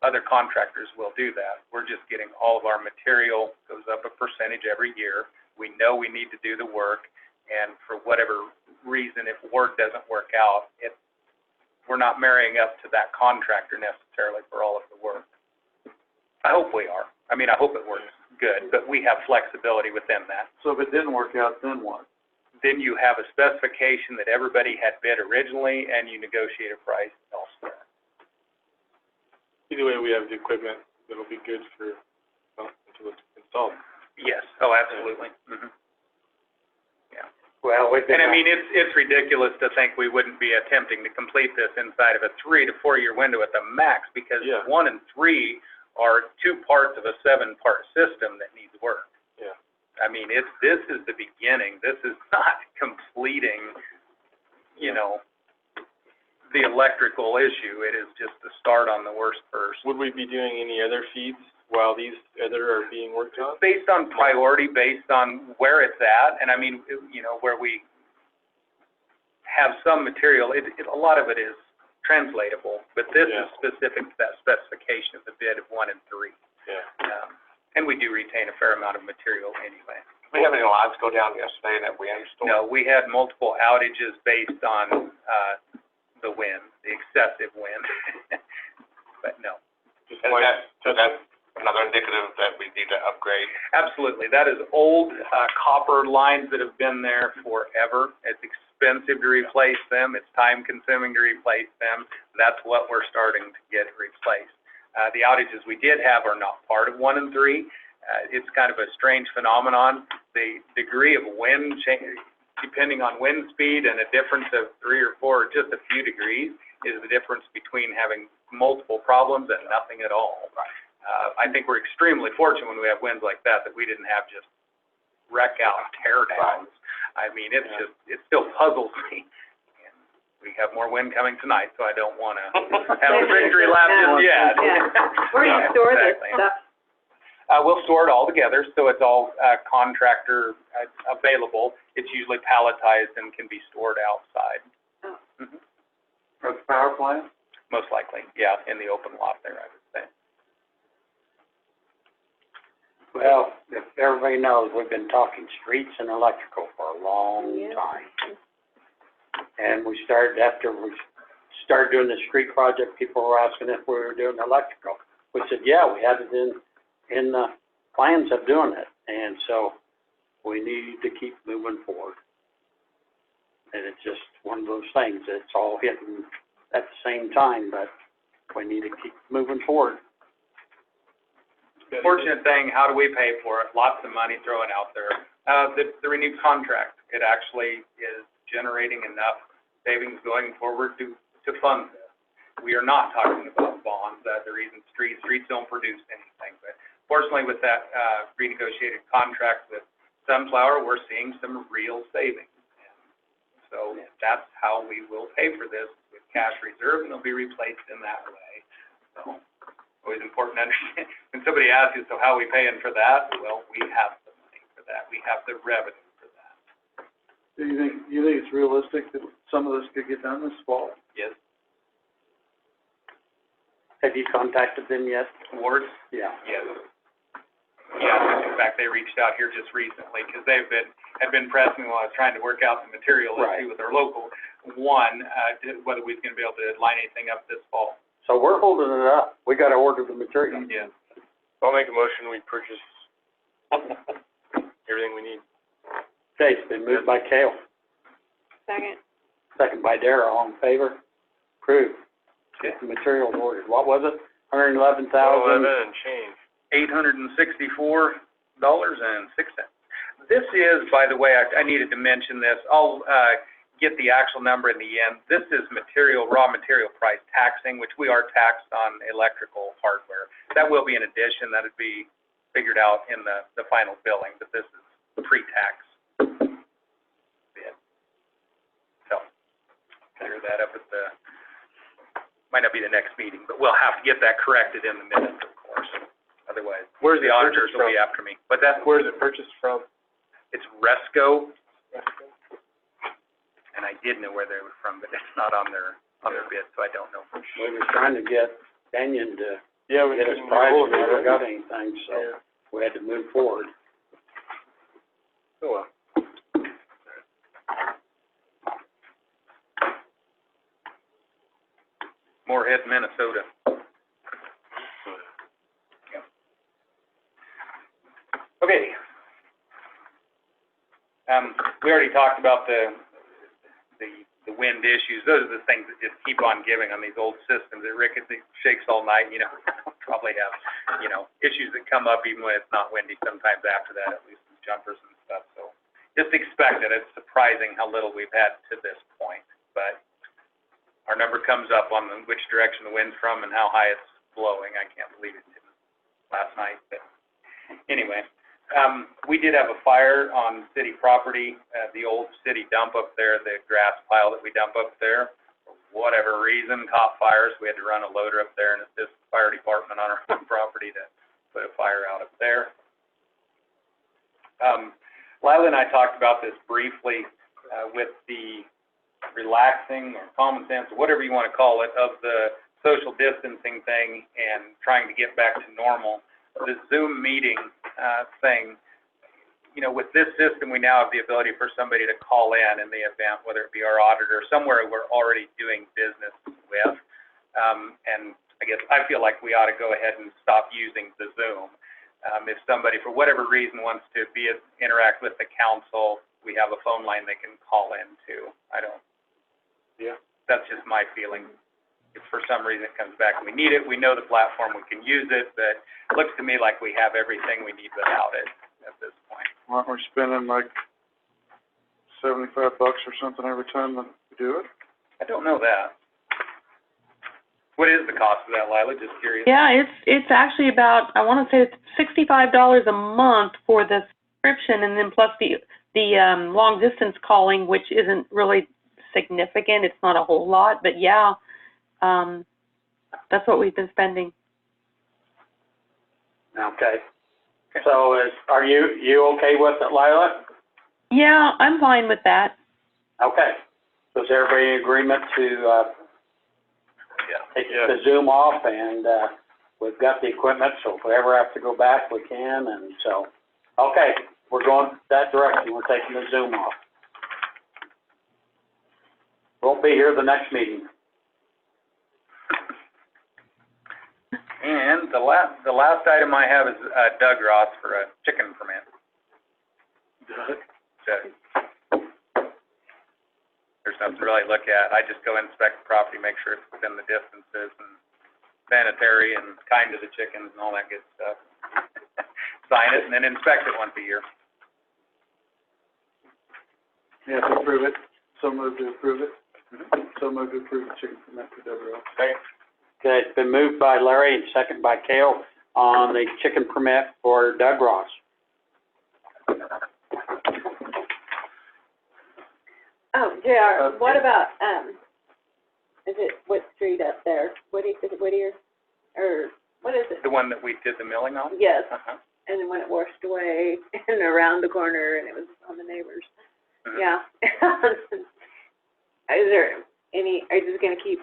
Other contractors will do that. We're just getting all of our material, goes up a percentage every year. We know we need to do the work, and for whatever reason, if Ward doesn't work out, we're not marrying up to that contractor necessarily for all of the work. I hope we are. I mean, I hope it works good, but we have flexibility within that.
So if it didn't work out, then what?
Then you have a specification that everybody had bid originally, and you negotiate a price elsewhere.
Either way, we have the equipment that'll be good for, until it's installed.
Yes, oh, absolutely. Mhm. Yeah.
Well, we've been.
And I mean, it's ridiculous to think we wouldn't be attempting to complete this inside of a 3 to 4 year window at the max, because
Yeah.
1 and 3 are 2 parts of a 7-part system that needs work.
Yeah.
I mean, this is the beginning. This is not completing, you know, the electrical issue. It is just the start on the worst first.
Would we be doing any other feeds while these other are being worked on?
Based on priority, based on where it's at, and I mean, you know, where we have some material, a lot of it is translatable, but this
Yeah.
is specific to that specification of the bid of 1 and 3.
Yeah.
And we do retain a fair amount of material anyway.
We have any lines go down yesterday that we installed?
No, we had multiple outages based on, the wind, the excessive wind. But no,
Just
And
like,
that's another indicative that we need to upgrade.
absolutely. That is old, copper lines that have been there forever. It's expensive to replace them. It's time consuming to replace them. That's what we're starting to get replaced. The outages we did have are not part of 1 and 3. It's kind of a strange phenomenon. The degree of wind change, depending on wind speed, and a difference of 3 or 4, just a few degrees, is the difference between having multiple problems and nothing at all. I think we're extremely fortunate when we have winds like that we didn't have just wreck out tear downs. I mean, it's
Yeah.
just, it still puzzles me. And we have more wind coming tonight, so I don't want to have a victory lap just yet.
Yeah. Where do you
Yeah,
store this
exactly.
stuff?
We'll store it all together, so it's all contractor available. It's usually palletized and can be stored outside.
Oh.
Mhm.
At the power plant?
Most likely, yeah, in the open lot there, I would say.
Well, if everybody knows, we've been talking streets and electrical for a long
Yeah.
time. And we started, after we started doing the street project, people were asking if we were doing electrical. We said, yeah, we had it in the plans of doing it. And so we need to keep moving forward. And it's just one of those things, it's all hitting at the same time, but we need to keep moving forward.
Fortunate thing, how do we pay for it? Lots of money thrown out there. The renewed contract, it actually is generating enough savings going forward to fund this. We are not talking about bonds. That's the reason streets don't produce anything. But fortunately, with that renegotiated contract with Sunflower, we're seeing some real savings. So that's how we will pay for this, with cash reserve, and they'll be replaced in that way. So always important to understand. When somebody asks you, so how are we paying for that? Well, we have the money for that. We have the revenue for that.
Do you think it's realistic that some of this could get done this fall?
Yes.
Have you contacted them yet?
Awards?
Yeah.
Yes. Yeah, in fact, they reached out here just recently, because had been pressing me while I was trying to work out the material issue with our local one, whether we was gonna be able to line anything up this fall.
So we're holding it up. We gotta order the material.
Yeah.
I'll make a motion, we purchase everything we need.
Okay, it's been moved by Cale,
Second.
second by Dara, all in favor? Approved. Get the material ordered. What was it? $111,000?
And change.
$864.06. This is, by the way, I needed to mention this. I'll get the actual number in the end. This is raw material price taxing, which we are taxed on electrical hardware. That will be an addition. That would be figured out in the final billing, but this is pre-tax bid. So, clear that up at might not be the next meeting, but we'll have to get that corrected in the minutes, of course. Otherwise,
Where's
the
it
auditors
purchased
will be
from?
after me. But that's,
Where's it purchased from?
it's Resco, and I did know where they were from, but it's not on their bid, so I don't know for sure.
We were trying to get Benyon to
Yeah, we
get us
couldn't
prices,
hold
we
it,
never
right?
got anything, so we had to move forward.
Oh, well.
Moorhead, Minnesota. Yeah. Okay. We already talked about the wind issues. Those are the things that just keep on giving on these old systems. It shakes all night, probably have, issues that come up even when it's not windy sometimes after that, at least with jumpers and stuff. So just expect it. It's surprising how little we've had to this point, but our number comes up on which direction the wind's from and how high it's blowing. I can't believe it didn't last night, but anyway. We did have a fire on city property, the old city dump up there, the grass pile that we dump up there. For whatever reason, caught fires. We had to run a loader up there and assist the fire department on our own property to put a fire out up there. Lila and I talked about this briefly with the relaxing or common sense, or whatever you want to call it, of the social distancing thing and trying to get back to normal. The Zoom meeting thing, with this system, we now have the ability for somebody to call in the event, whether it be our auditor, somewhere we're already doing business with. And I guess I feel like we ought to go ahead and stop using the Zoom. If somebody, for whatever reason, wants to interact with the council, we have a phone line they can call in to. That's just my feeling. If for some reason it comes back and we need it, we know the platform, we can use it, but it looks to me like we have everything we need without it at this point.
Aren't we spending like $75 or something every time that we do it?
I don't know that. What is the cost of that, Lila? Just curious.
Yeah, it's actually about, I want to say it's $65 a month for the subscription, and then plus the long distance calling, which isn't really significant. It's not a whole lot, but yeah. That's what we've been spending.
Okay. So are you okay with it, Lila?
Yeah, I'm fine with that.
Okay. So is everybody in agreement to, take the Zoom off, and, we've got the equipment, so if we ever have to go back, we can, and so, okay, we're going that direction. We're taking the Zoom off. Won't be here the next meeting.
And the last item I have is Doug Ross for a chicken permit. Doug? There's nothing to really look at. I just go inspect the property, make sure it's within the distances and sanitary and kind to the chickens and all that good stuff. sign it and then inspect it once a year.
You have to approve it. So moved to approve it. So moved to approve the chicken permit for Deborah.
Second.
Okay, it's been moved by Larry and second by Cale on the chicken permit for Doug Ross.
Oh, JR, what about, is it, what street up there? Is it Whittier? Or, what is it?
The one that we did the milling on?
Yes,
Uh-huh.
and then when it washed away and around the corner and it was on the neighbors.
Mhm.
Yeah. Is there any, are you just gonna keep,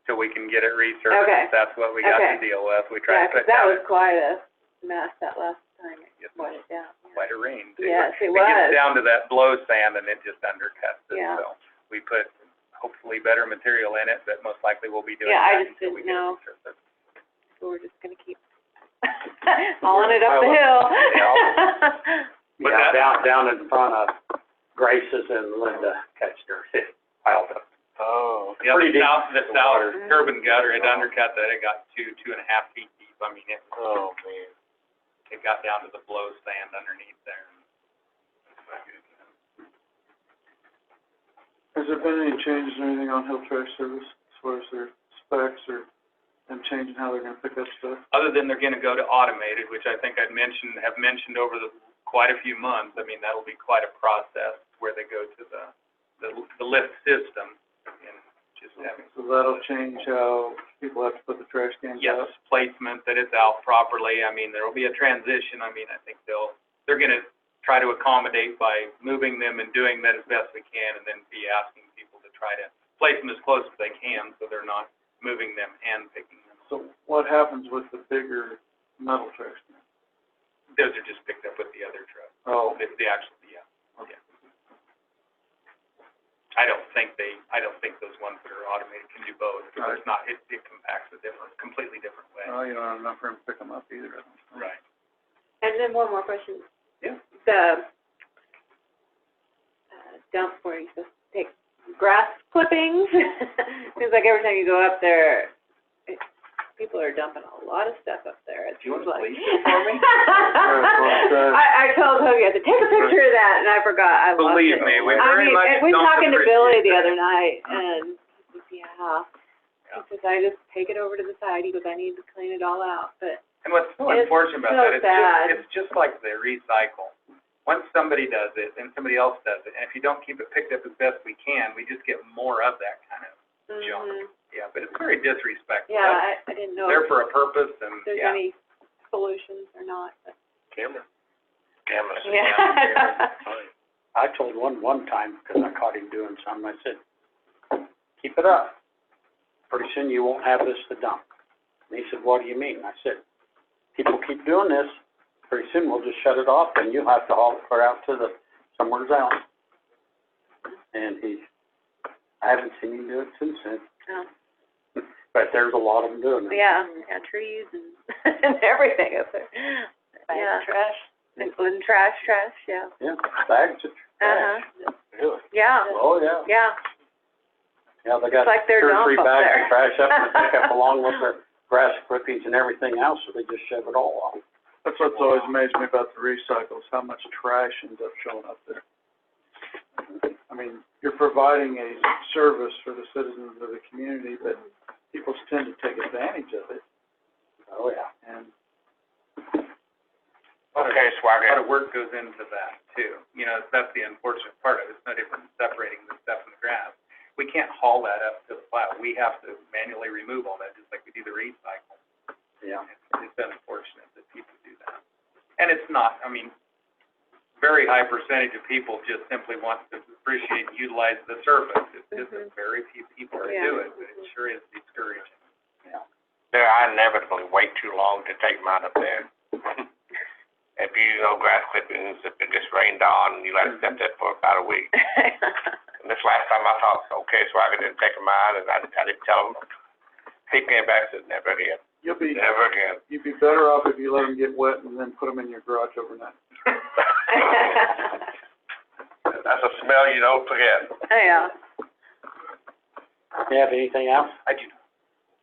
Till we can get it resurfaced.
Okay.
That's what we got to
Okay.
deal with. We
yeah,
tried to
'cause
put
that
down
was quite a mess that last time it
Yes.
wet it down.
quite a rain too.
Yes, it
It gets
was.
down to that blow sand and it just undercuts it.
Yeah.
So we put hopefully better material in it, but most likely we'll be doing
Yeah, I
that
just
until we
didn't
get it
know.
resurfaced.
So we're just gonna keep hauling it up the hill.
But
Yeah,
that-
down in front of Grace's and Linda Ketchner, it piled up.
Oh.
Yeah,
Pretty
the
deep.
south
Water.
curb and gutter, it undercut that. It got 2.5 feet deep. I mean,
Oh, man.
it got down to the blow sand underneath there.
Has there been any changes or anything on Hill Trash Service as far as their specs or them changing how they're gonna pick up stuff?
Other than they're gonna go to automated, which I think have mentioned over quite a few months. I mean, that'll be quite a process where they go to the lift system and just having.
So that'll change how people have to put the trash cans
Yes,
out?
placement, that it's out properly. I mean, there'll be a transition. I mean, I think they're gonna try to accommodate by moving them and doing that as best we can, and then be asking people to try to place them as close as they can, so they're not moving them and picking them.
So what happens with the bigger metal trash cans?
Those are just picked up with the other truck.
Oh,
The actual, yeah. I don't think those ones that are automated can do both, because it's not, it compacts a completely different way.
well, you don't have enough room to pick them up either.
Right.
And then one more question.
Yeah.
The dump where you're supposed to take grass clippings. Seems like every time you go up there, people are dumping a lot of stuff up there. It
Do you want
seems
to
like.
police it for me?
I told Toby, I said, take a picture of that, and I forgot, I lost it.
Believe me, we very much
and we
don't
talking to Billy
appreciate
the
that.
other night, and he says, yeah. He says, I just take it over to the side. He goes, I need to clean it all out, but
And what's so
It's
unfortunate about
so
that,
sad.
it's just like the recycle. Once somebody does it, then somebody else does it, and if you don't keep it picked up as best we can, we just get more of that kind of junk.
mhm.
Yeah, but it's very disrespectful.
Yeah, I didn't know
They're
if
for a purpose, and,
there's
yeah.
any solutions or not, but.
Cameras.
Yeah.
I told one time, because I caught him doing something, I said, keep it up. Pretty soon you won't have this to dump. And he said, what do you mean? I said, people keep doing this, pretty soon we'll just shut it off, and you'll have to haul it clear out to somewhere else. And I haven't seen him do it since then.
Oh.
But there's a lot of them doing it.
Yeah, trees and, and everything up there. Yeah.
Trash.
And trash, yeah.
Yeah, bags of trash.
Really?
Yeah,
Oh, yeah.
yeah.
Yeah, they got
It's like their
2 or 3
dump up
bags
there.
of trash up to pick up along with their grass clippings and everything else, so they just shove it all off.
That's what's always amazed me about the recycles, how much trash ends up showing up there. I mean, you're providing a service for the citizens of the community, but people tend to take advantage of it,
Oh, yeah.
and
Okay,
A lot
Swagger.
of work goes into that, too. You know, that's the unfortunate part of it. It's no different than separating the stuff in the grass. We can't haul that up to the plow. We have to manually remove all that, just like we do the recycle.
Yeah.
It's unfortunate that people do that. And it's not, I mean, very high percentage of people just simply want to appreciate and utilize the service. It's just a very few people that do it, but it sure is discouraging.
Yeah.
I inevitably wait too long to take mine up there. If you grass clippings, if it just rained on, you let it sit there for about a week. And this last time I thought, okay, Swagger didn't take them out, and I didn't tell him. He came back and said, never again,
you'd be better off if you let them get wet and then put them in your garage overnight.
That's a smell you don't forget.
Yeah.
You have anything else?
I do not.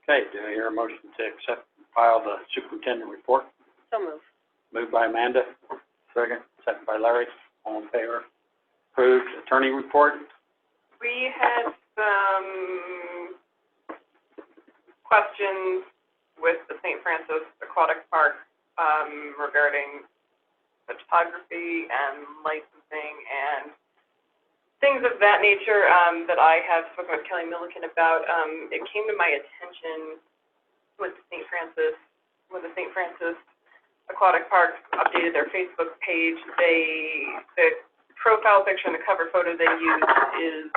Okay, do I hear a motion to accept and file the superintendent report?
So move.
Moved by Amanda,
Second.
second by Larry. All in favor? Approved. Attorney report?
We had some questions with the St. Francis Aquatic Park, regarding photography and licensing and things of that nature, that I have spoken with Kelly Milliken about. It came to my attention with the St. Francis Aquatic Park updated their Facebook page. The profile picture and the cover photo they used is,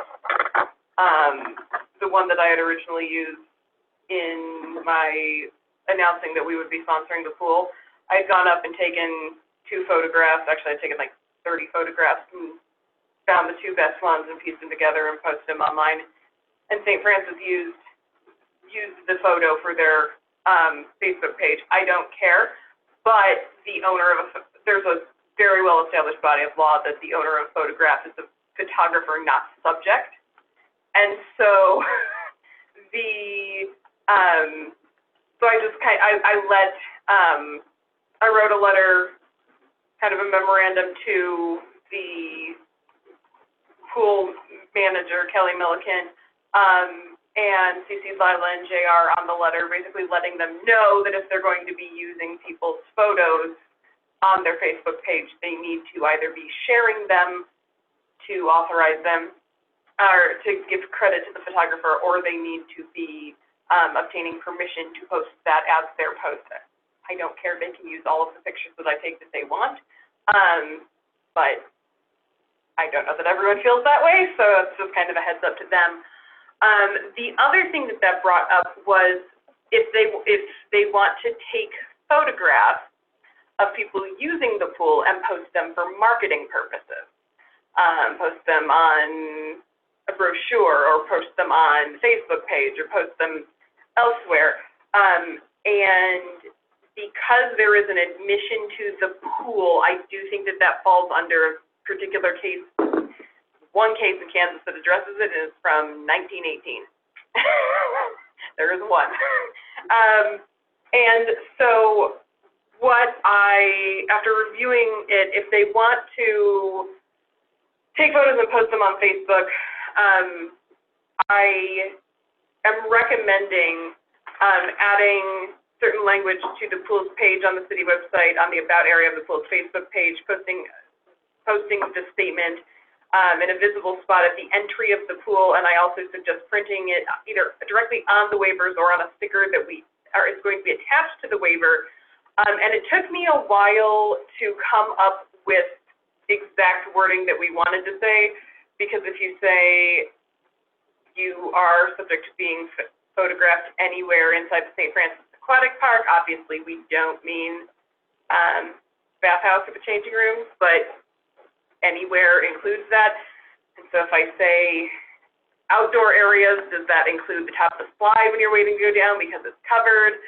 the one that I had originally used in my announcing that we would be sponsoring the pool. I had gone up and taken 2 photographs. Actually, I'd taken like 30 photographs and found the 2 best ones and pieced them together and posted them online. And St. Francis used the photo for their Facebook page. I don't care, but the owner of there's a very well-established body of law that the owner of a photograph is a photographer, not subject. And so so I wrote a letter, kind of a memorandum to the pool manager, Kelly Milliken, and CC Lila and JR on the letter, basically letting them know that if they're going to be using people's photos on their Facebook page, they need to either be sharing them to authorize them, or to give credit to the photographer, or they need to be obtaining permission to post that as their post. I don't care, they can use all of the pictures that I take that they want, but I don't know that everyone feels that way, so it's just kind of a heads up to them. The other thing that brought up was if they want to take photographs of people using the pool and post them for marketing purposes, post them on a brochure or post them on Facebook page or post them elsewhere, and because there is an admission to the pool, I do think that falls under a particular case, one case in Kansas that addresses it, and it's from 1918. There is one. And so after reviewing it, if they want to take photos and post them on Facebook, I am recommending adding certain language to the pool's page on the city website, on the About area of the pool's Facebook page, posting the statement in a visible spot at the entry of the pool, and I also suggest printing it either directly on the waivers or on a sticker that is going to be attached to the waiver. And it took me a while to come up with exact wording that we wanted to say, because if you say you are subject to being photographed anywhere inside the St. Francis Aquatic Park, obviously we don't mean bathhouse or the changing rooms, but anywhere includes that. And so if I say outdoor areas, does that include the top of the slide when you're waiting to go down because it's covered?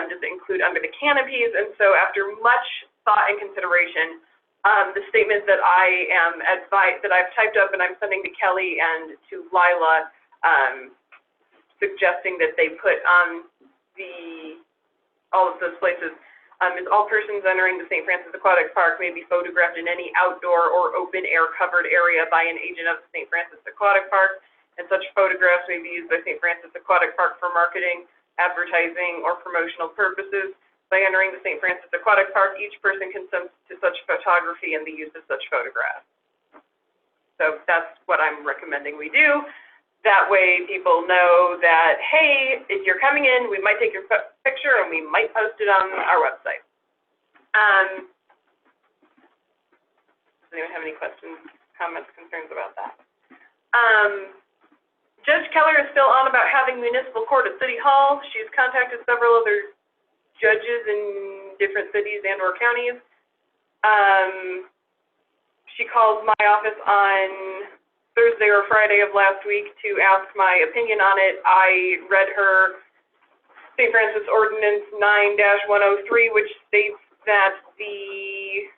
Does it include under the canopies? And so after much thought and consideration, the statement that that I've typed up and I'm sending to Kelly and to Lila, suggesting that they put on all of those places, is all persons entering the St. Francis Aquatic Park may be photographed in any outdoor or open air covered area by an agent of the St. Francis Aquatic Park, and such photographs may be used by St. Francis Aquatic Park for marketing, advertising, or promotional purposes. By entering the St. Francis Aquatic Park, each person consents to such photography and the use of such photographs. So that's what I'm recommending we do. That way people know that, hey, if you're coming in, we might take your picture and we might post it on our website. Does anyone have any questions, comments, concerns about that? Judge Keller is still on about having municipal court at City Hall. She's contacted several other judges in different cities and or counties. She called my office on Thursday or Friday of last week to ask my opinion on it. I read her St. Francis Ordinance 9-103, which states that the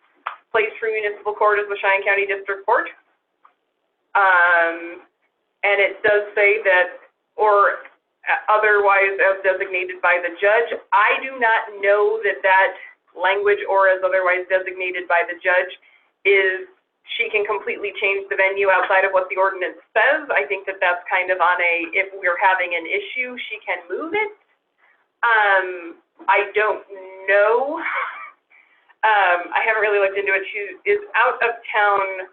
place for municipal court is the Cheyenne County District Court. And it does say that, or otherwise as designated by the judge. I do not know that language "or as otherwise designated by the judge" is she can completely change the venue outside of what the ordinance says. I think that that's kind of on a, if we're having an issue, she can move it. I don't know. I haven't really looked into it. She is out of town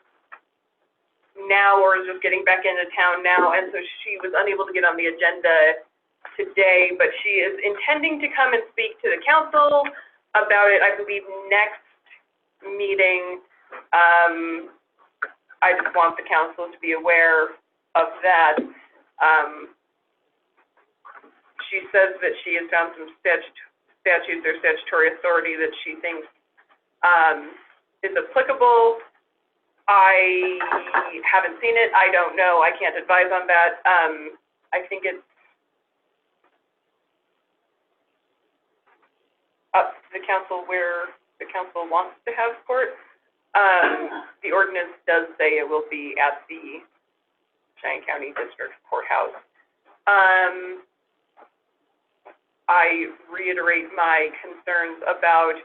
now, or is just getting back into town now, and so she was unable to get on the agenda today, but she is intending to come and speak to the council about it, I believe, next meeting. I just want the council to be aware of that. She says that she has found some statutes or statutory authority that she thinks is applicable. I haven't seen it. I don't know. I can't advise on that. I think it's up to the council where the council wants to have court. The ordinance does say it will be at the Cheyenne County District Courthouse. I reiterate my concerns about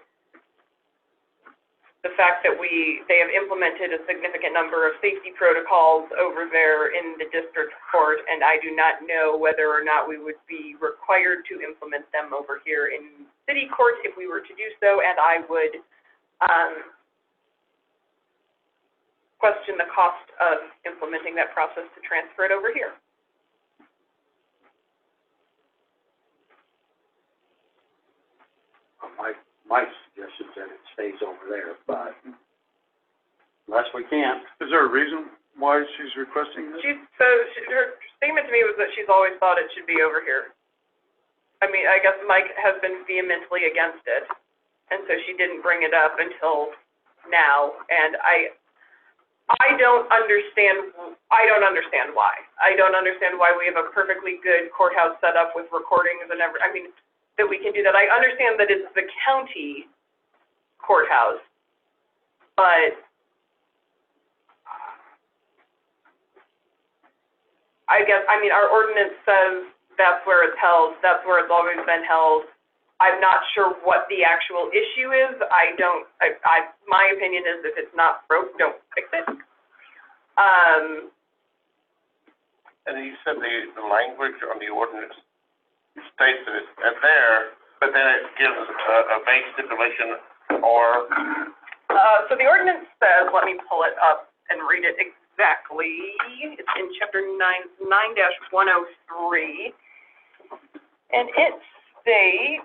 the fact that they have implemented a significant number of safety protocols over there in the district court, and I do not know whether or not we would be required to implement them over here in city court if we were to do so, and I would question the cost of implementing that process to transfer it over here.
My suggestion is that it stays over there, but unless we can't.
Is there a reason why she's requesting this?
Her statement to me was that she's always thought it should be over here. I mean, I guess Mike has been vehemently against it, and so she didn't bring it up until now, and I don't understand why. I don't understand why we have a perfectly good courthouse set up with recordings and that we can do that. I understand that it's the county courthouse, but our ordinance says that's where it's held, that's where it's always been held. I'm not sure what the actual issue is. My opinion is if it's not broke, don't fix it.
And you said the language on the ordinance states that it's there, but then it gives a vague stipulation or...
So the ordinance says, let me pull it up and read it exactly. It's in chapter 9-103. And it states,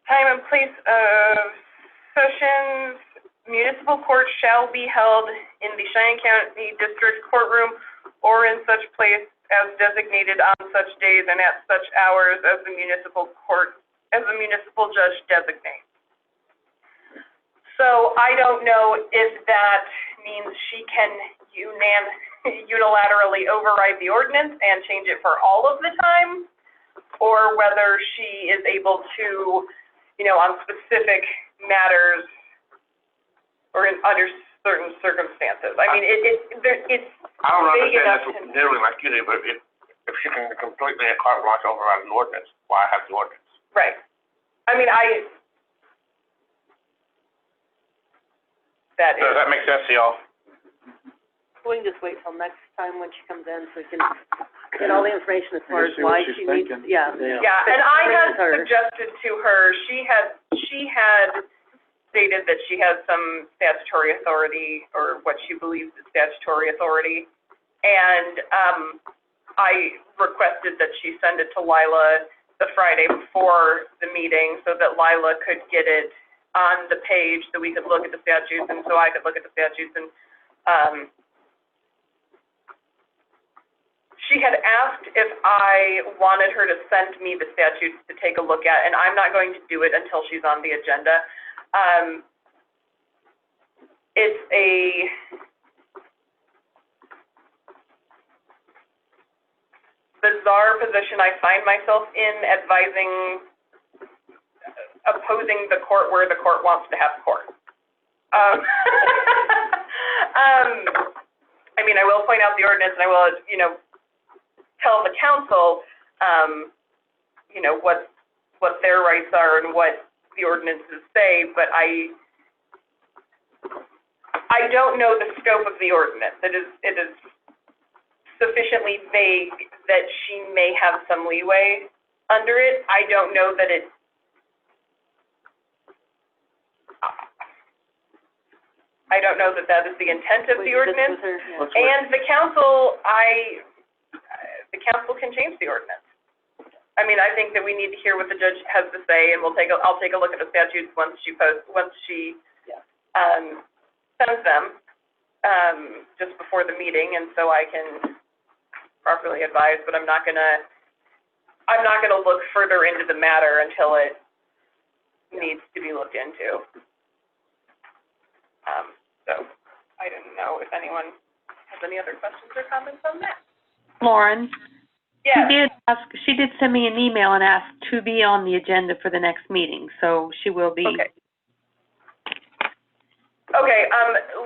time and place of sessions, municipal court shall be held in the Cheyenne County District Courtroom or in such place as designated on such days and at such hours as the municipal judge designates. So I don't know if that means she can unilaterally override the ordinance and change it for all of the time, or whether she is able to, on specific matters or under certain circumstances. I mean, it's
I don't understand this nearly like you do, but if she can completely carte blanche override an ordinance, why have the ordinance?
Right.
Does that make sense to y'all?
We can just wait till next time when she comes in so we can get all the information as far as why she needs, yeah.
Yeah, and I had suggested to her, she had stated that she has some statutory authority, or what she believes is statutory authority, and I requested that she send it to Lila the Friday before the meeting so that Lila could get it on the page so we could look at the statutes and so I could look at the statutes. And she had asked if I wanted her to send me the statutes to take a look at, and I'm not going to do it until she's on the agenda. It's a bizarre position I find myself in, opposing the court where the court wants to have court. I will point out the ordinance, and I will, tell the council, what their rights are and what the ordinances say, but I don't know the scope of the ordinance. It is sufficiently vague that she may have some leeway under it. I don't know that it, I don't know that that is the intent of the ordinance.
Let's wait.
And the council, the council can change the ordinance. I mean, I think that we need to hear what the judge has to say, and I'll take a look at the statutes once she sends them, just before the meeting, and so I can properly advise, but I'm not gonna look further into the matter until it needs to be looked into. So I don't know if anyone has any other questions or comments on that.
Lauren?
Yes.
She did send me an email and ask to be on the agenda for the next meeting, so she will be.
Okay. Okay,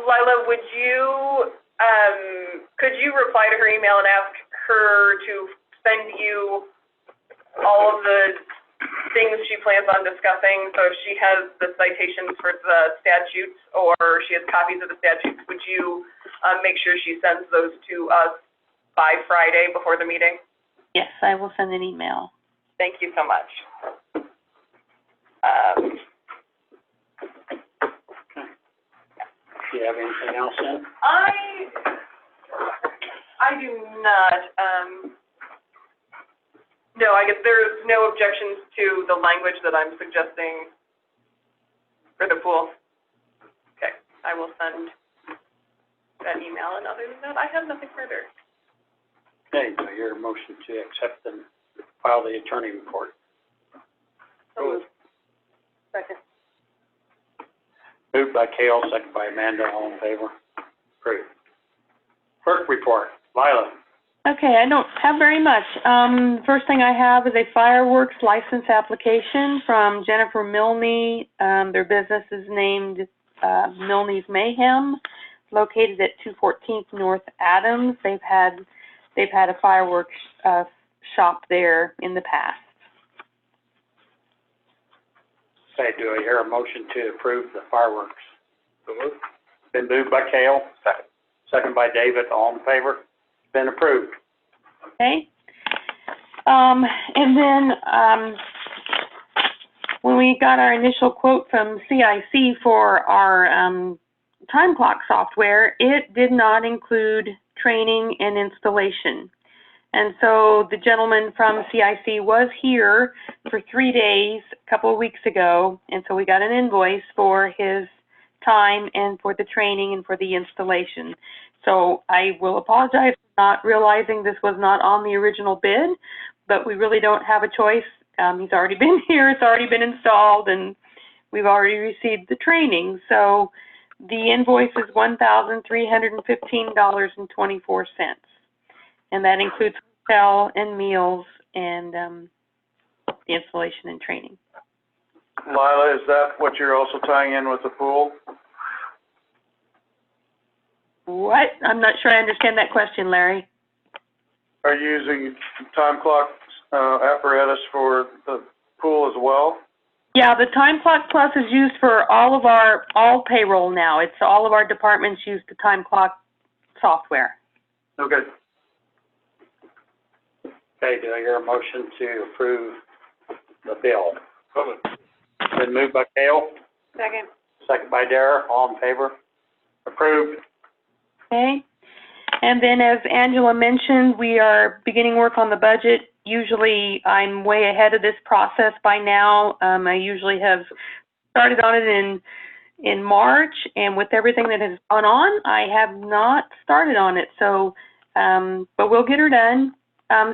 Lila, would you, could you reply to her email and ask her to send you all of the things she plans on discussing? So if she has the citations for the statutes or she has copies of the statutes, would you make sure she sends those to us by Friday before the meeting?
Yes, I will send an email.
Thank you so much.
Do you have anything else in?
I do not, no, I guess there's no objections to the language that I'm suggesting for the pool. Okay, I will send that email, and other than that, I have nothing further.
Okay, do I hear a motion to accept and file the attorney report?
So moved.
Second.
Moved by Cale, second by Amanda, all in favor? Approved. Clerk report, Lila.
Okay, I don't have very much. First thing I have is a fireworks license application from Jennifer Milne. Their business is named Milne's Mayhem, located at 214th North Adams. They've had a fireworks shop there in the past.
Okay, do I hear a motion to approve the fireworks?
So moved.
Been moved by Cale.
Second.
Second by David, all in favor? Been approved.
Okay. And then, when we got our initial quote from CIC for our, time clock software, it did not include training and installation. And so the gentleman from CIC was here for 3 days a couple of weeks ago, and so we got an invoice for his time and for the training and for the installation. So I will apologize for not realizing this was not on the original bid, but we really don't have a choice. He's already been here, it's already been installed, and we've already received the training. So the invoice is $1,315.24. And that includes hotel and meals and the installation and training.
Lila, is that what you're also tying in with the pool?
What? I'm not sure I understand that question, Larry.
Are you using time clock apparatus for the pool as well?
Yeah, the Time Clock Plus is used for all payroll now. It's all of our departments use the Time Clock software.
Okay.
Okay, do I hear a motion to approve the bill?
So moved.
Been moved by Cale,
Second.
second by Dara, all in favor? Approved.
Okay. And then as Angela mentioned, we are beginning work on the budget. Usually I'm way ahead of this process by now. I usually have started on it in March, and with everything that has gone on, I have not started on it. So, but we'll get her done.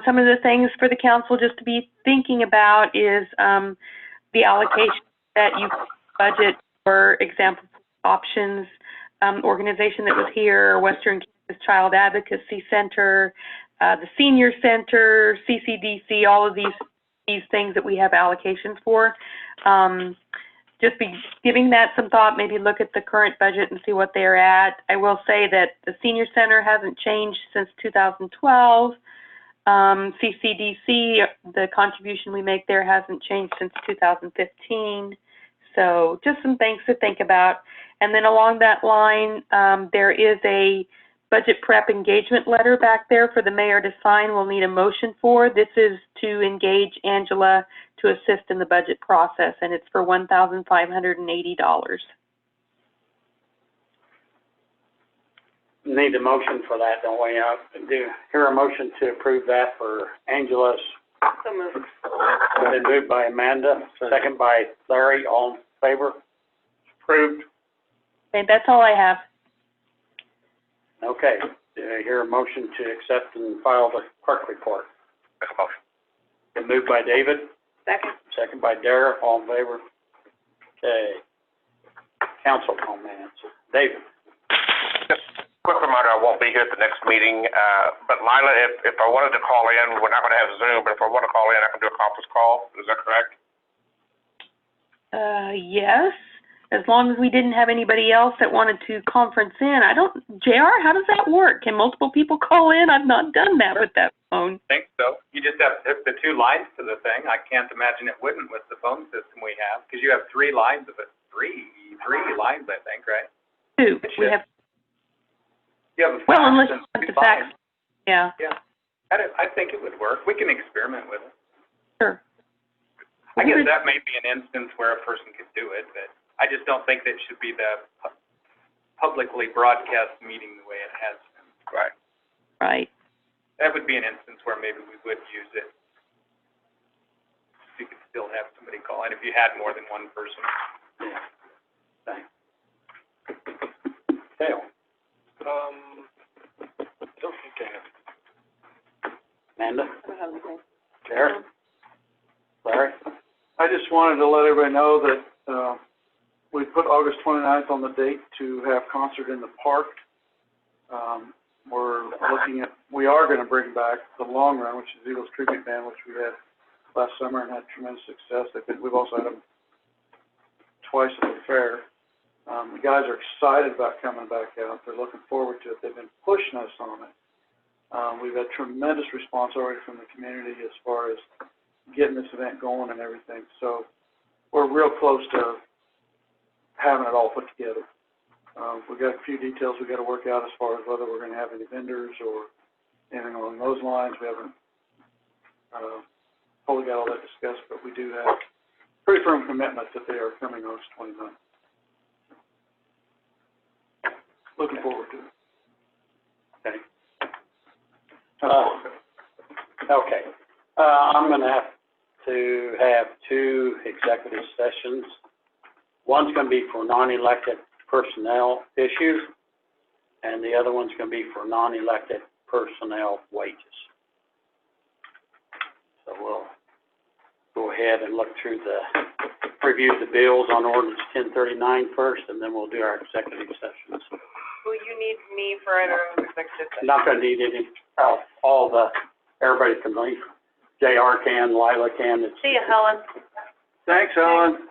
Some of the things for the council just to be thinking about is the allocation that you budget, for example, options, organization that was here, Western Kansas Child Advocacy Center, the Senior Center, CCDC, all of these things that we have allocations for. Just be giving that some thought, maybe look at the current budget and see what they're at. I will say that the Senior Center hasn't changed since 2012. CCDC, the contribution we make there hasn't changed since 2015. So just some things to think about. And then along that line, there is a budget prep engagement letter back there for the mayor to sign. We'll need a motion for. This is to engage Angela to assist in the budget process, and it's for $1,580.
Need a motion for that, don't we? Hear a motion to approve that for Angela's.
So moved.
Been moved by Amanda, second by Larry, all in favor? Approved.
Okay, that's all I have.
Okay, do I hear a motion to accept and file the clerk report?
Make a motion.
Been moved by David,
Second.
second by Dara, all in favor? Okay. Council comments. David?
Just quick reminder, I won't be here at the next meeting, but Lila, if I wanted to call in, we're not gonna have Zoom, but if I wanna call in, I can do a conference call, is that correct?
Yes, as long as we didn't have anybody else that wanted to conference in. JR, how does that work? Can multiple people call in? I've not done that with that phone.
I think so. You just have to hook the two lines to the thing. I can't imagine it wouldn't with the phone system we have, because you have three lines of it. Three lines, I think, right?
Two. We have,
You have a fax.
well, unless you
and
want
two
the fax.
lines.
Yeah,
Yeah. I think it would work. We can experiment with it.
sure.
I guess that may be an instance where a person could do it, but I just don't think that should be the publicly broadcast meeting the way it has been.
Right.
Right.
That would be an instance where maybe we would use it. You could still have somebody call in if you had more than one person.
Yeah. Thanks. Dale?
I don't think I have.
Amanda?
I don't have anything.
Jared? Larry?
I just wanted to let everybody know that, we put August 29th on the date to have concert in the park. We are gonna bring back the Long Run, which is Eagles Tribute Band, which we had last summer and had tremendous success. We've also had them twice at the fair. The guys are excited about coming back out. They're looking forward to it. They've been pushing us on it. We've had tremendous response already from the community as far as getting this event going and everything. So we're real close to having it all put together. We've got a few details we got to work out as far as whether we're going to have any vendors or anything along those lines. We haven't fully got all that discussed, but we do have pretty firm commitment that they are coming August 29th. Looking forward to it.
Okay. Okay. I'm gonna have to have two executive sessions. One's gonna be for non-elected personnel issues, and the other one's gonna be for non-elected personnel wages. So we'll go ahead and look through review the bills on ordinance 1039 first, and then we'll do our executive sessions.
Will you need me for an executive session?
Not gonna need any, everybody can leave. JR can, Lila can.
See you, Helen.
Thanks, Helen.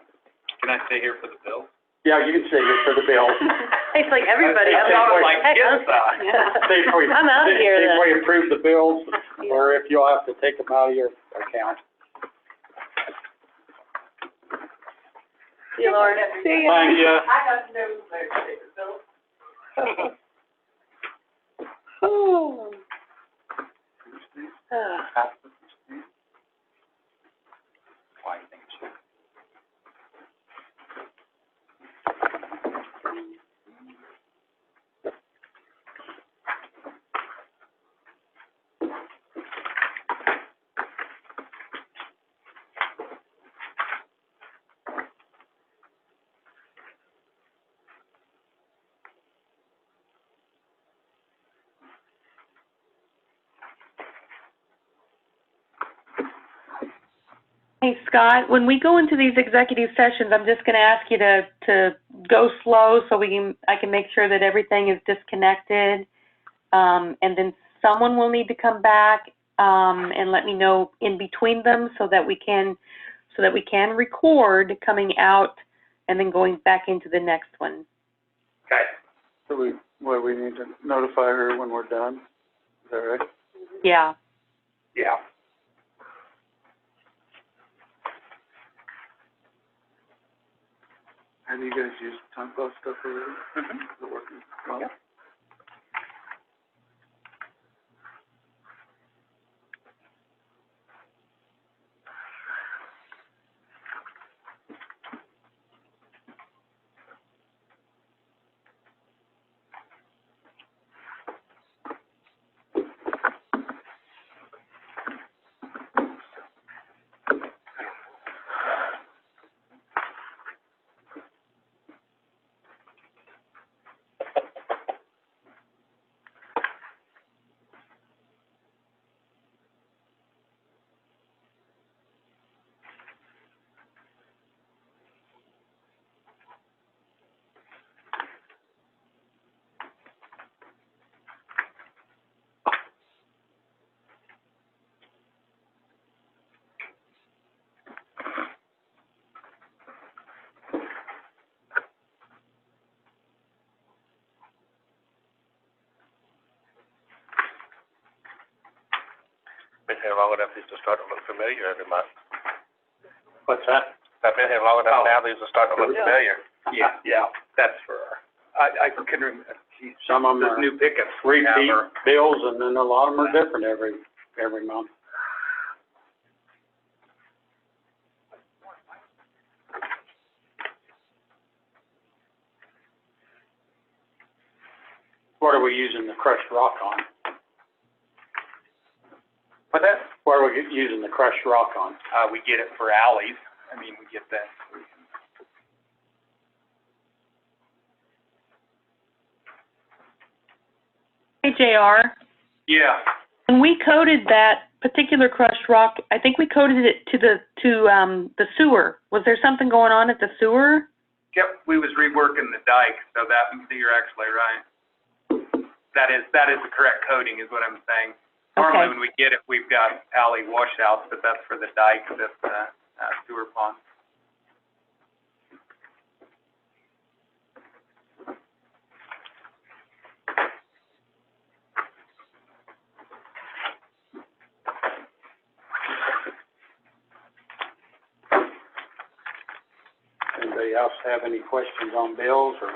Can I stay here for the bill?
Yeah, you can stay here for the bill.
It's like everybody.
It sounded like
Heck,
yes, See if we-
I'm out of here
See if
then.
we approve the bills, or if you'll have to take them out of your account.
See you, Lauren. See ya.
Thank you.
I got to know Bill.
Oh.
Why, thank you.
Hey, Scott, when we go into these executive sessions, I'm just going to ask you to go slow so I can make sure that everything is disconnected. And then someone will need to come back and let me know in between them so that we can record coming out and then going back into the next one.
Okay.
So we need to notify her when we're done. Is that right?
Yeah.
Yeah.
Have you guys used time clock stuff already?
Mm-hmm.
Is it working well?
Yep.
Been here long enough, these are starting to look familiar every month.
What's that?
I've been here long enough
Oh.
now, these are starting to look familiar.
Yeah, that's for,
I can remember, geez,
some of them
those
are
new pickups.
repeat
Hammer.
bills, and then a lot of them are different every month. What are we using the crushed rock on?
But that,
What are we using the crushed rock on?
we get it for alleys. I mean, we get that.
Hey, JR,
Yeah,
when we coded that particular crushed rock, I think we coded it to the sewer. Was there something going on at the sewer?
yep, we was reworking the dike, so that, you're actually right. That is the correct coding, is what I'm saying. Normally,
Okay.
when we get it, we've got alley washouts, but that's for the dike, that's the sewer pond.
Anybody else have any questions on bills, or?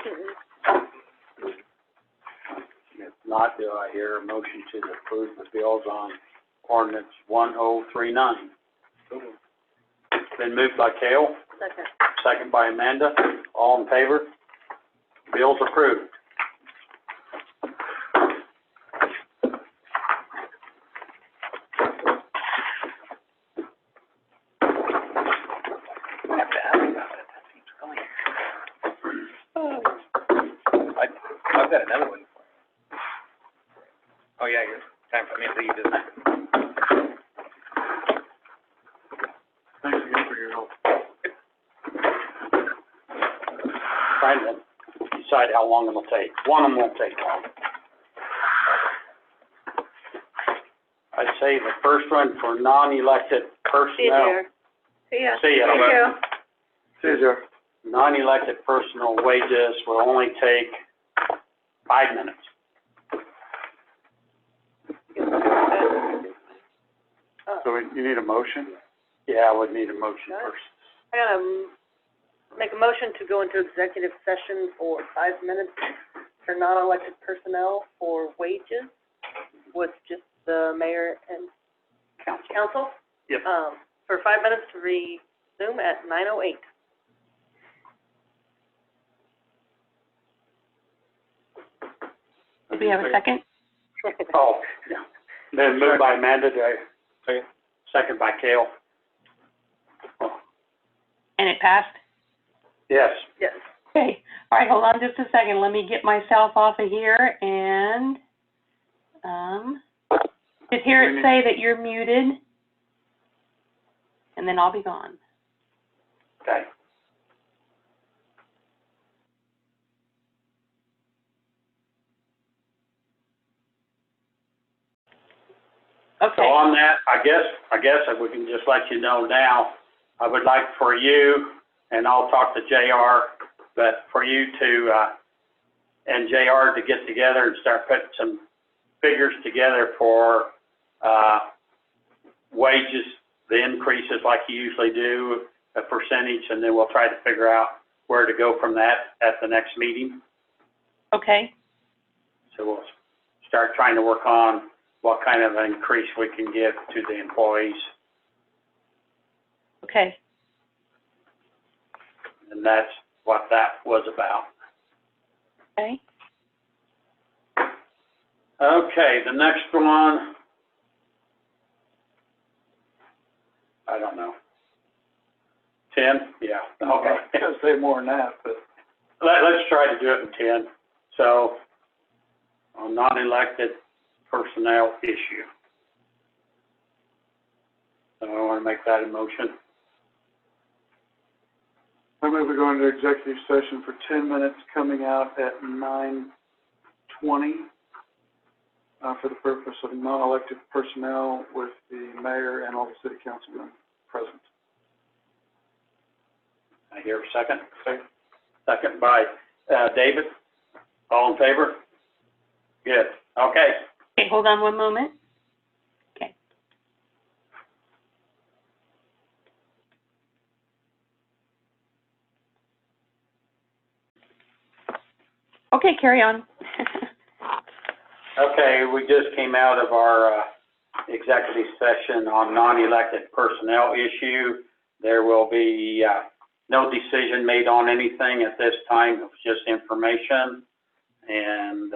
If not, do I hear a motion to approve the bills on ordinance 1039? Been moved by Cale,
Second.
second by Amanda. All in favor? Bills approved.
I've got another one. Oh, yeah, here's time for me to leave, isn't it?
Thanks again for your help.
Trying to decide how long it'll take. One of them won't take long. I'd say the first one for non-elected
See you
personnel.
there. See ya.
See ya.
Thank you.
See you, Jeff.
Non-elected personal wages will only take 5 minutes.
So you need a motion?
Yeah, I would need a motion first.
I gotta make a motion to go into executive session for 5 minutes for non-elected personnel for wages with just the mayor and council.
Yep.
For 5 minutes to resume at 9:08.
Do we have a second?
Oh, yeah. Then moved by Amanda,
Second.
second by Cale.
And it passed?
Yes.
Yes.
Okay, all right, hold on just a second. Let me get myself off of here and, just hear it say that you're muted. And then I'll be gone.
Okay. So
Okay,
on that, I guess we can just let you know now, I would like for you, and I'll talk to JR, but for you to, and JR to get together and start putting some figures together for, wages, the increases like you usually do, a percentage, and then we'll try to figure out where to go from that at the next meeting.
Okay,
So we'll start trying to work on what kind of increase we can give to the employees,
okay.
and that's what that was about.
Okay.
Okay, the next one, I don't know. 10? Yeah, okay.
I was gonna say more than that, but
Let's try to do it in 10. So, on non-elected personnel issue. So I want to make that a motion.
I move we go into executive session for 10 minutes, coming out at 9:20, for the purpose of non-elected personnel with the mayor and all the city councilmen present.
I hear a second. Second by, David. All in favor? Good. Okay.
Okay, hold on one moment. Okay. Okay, carry on.
Okay, we just came out of our executive session on non-elected personnel issue. There will be no decision made on anything at this time. It was just information. And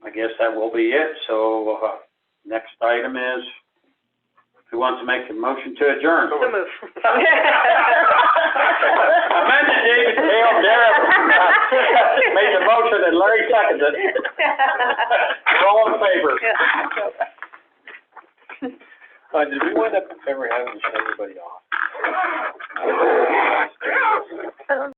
I guess that will be it. So next item is, who wants to make a motion to adjourn?
So move.
Amanda, David, Dale, Derek made the motion and Larry seconded it. We're all in favor.
Did we wind up ever having to shut everybody off?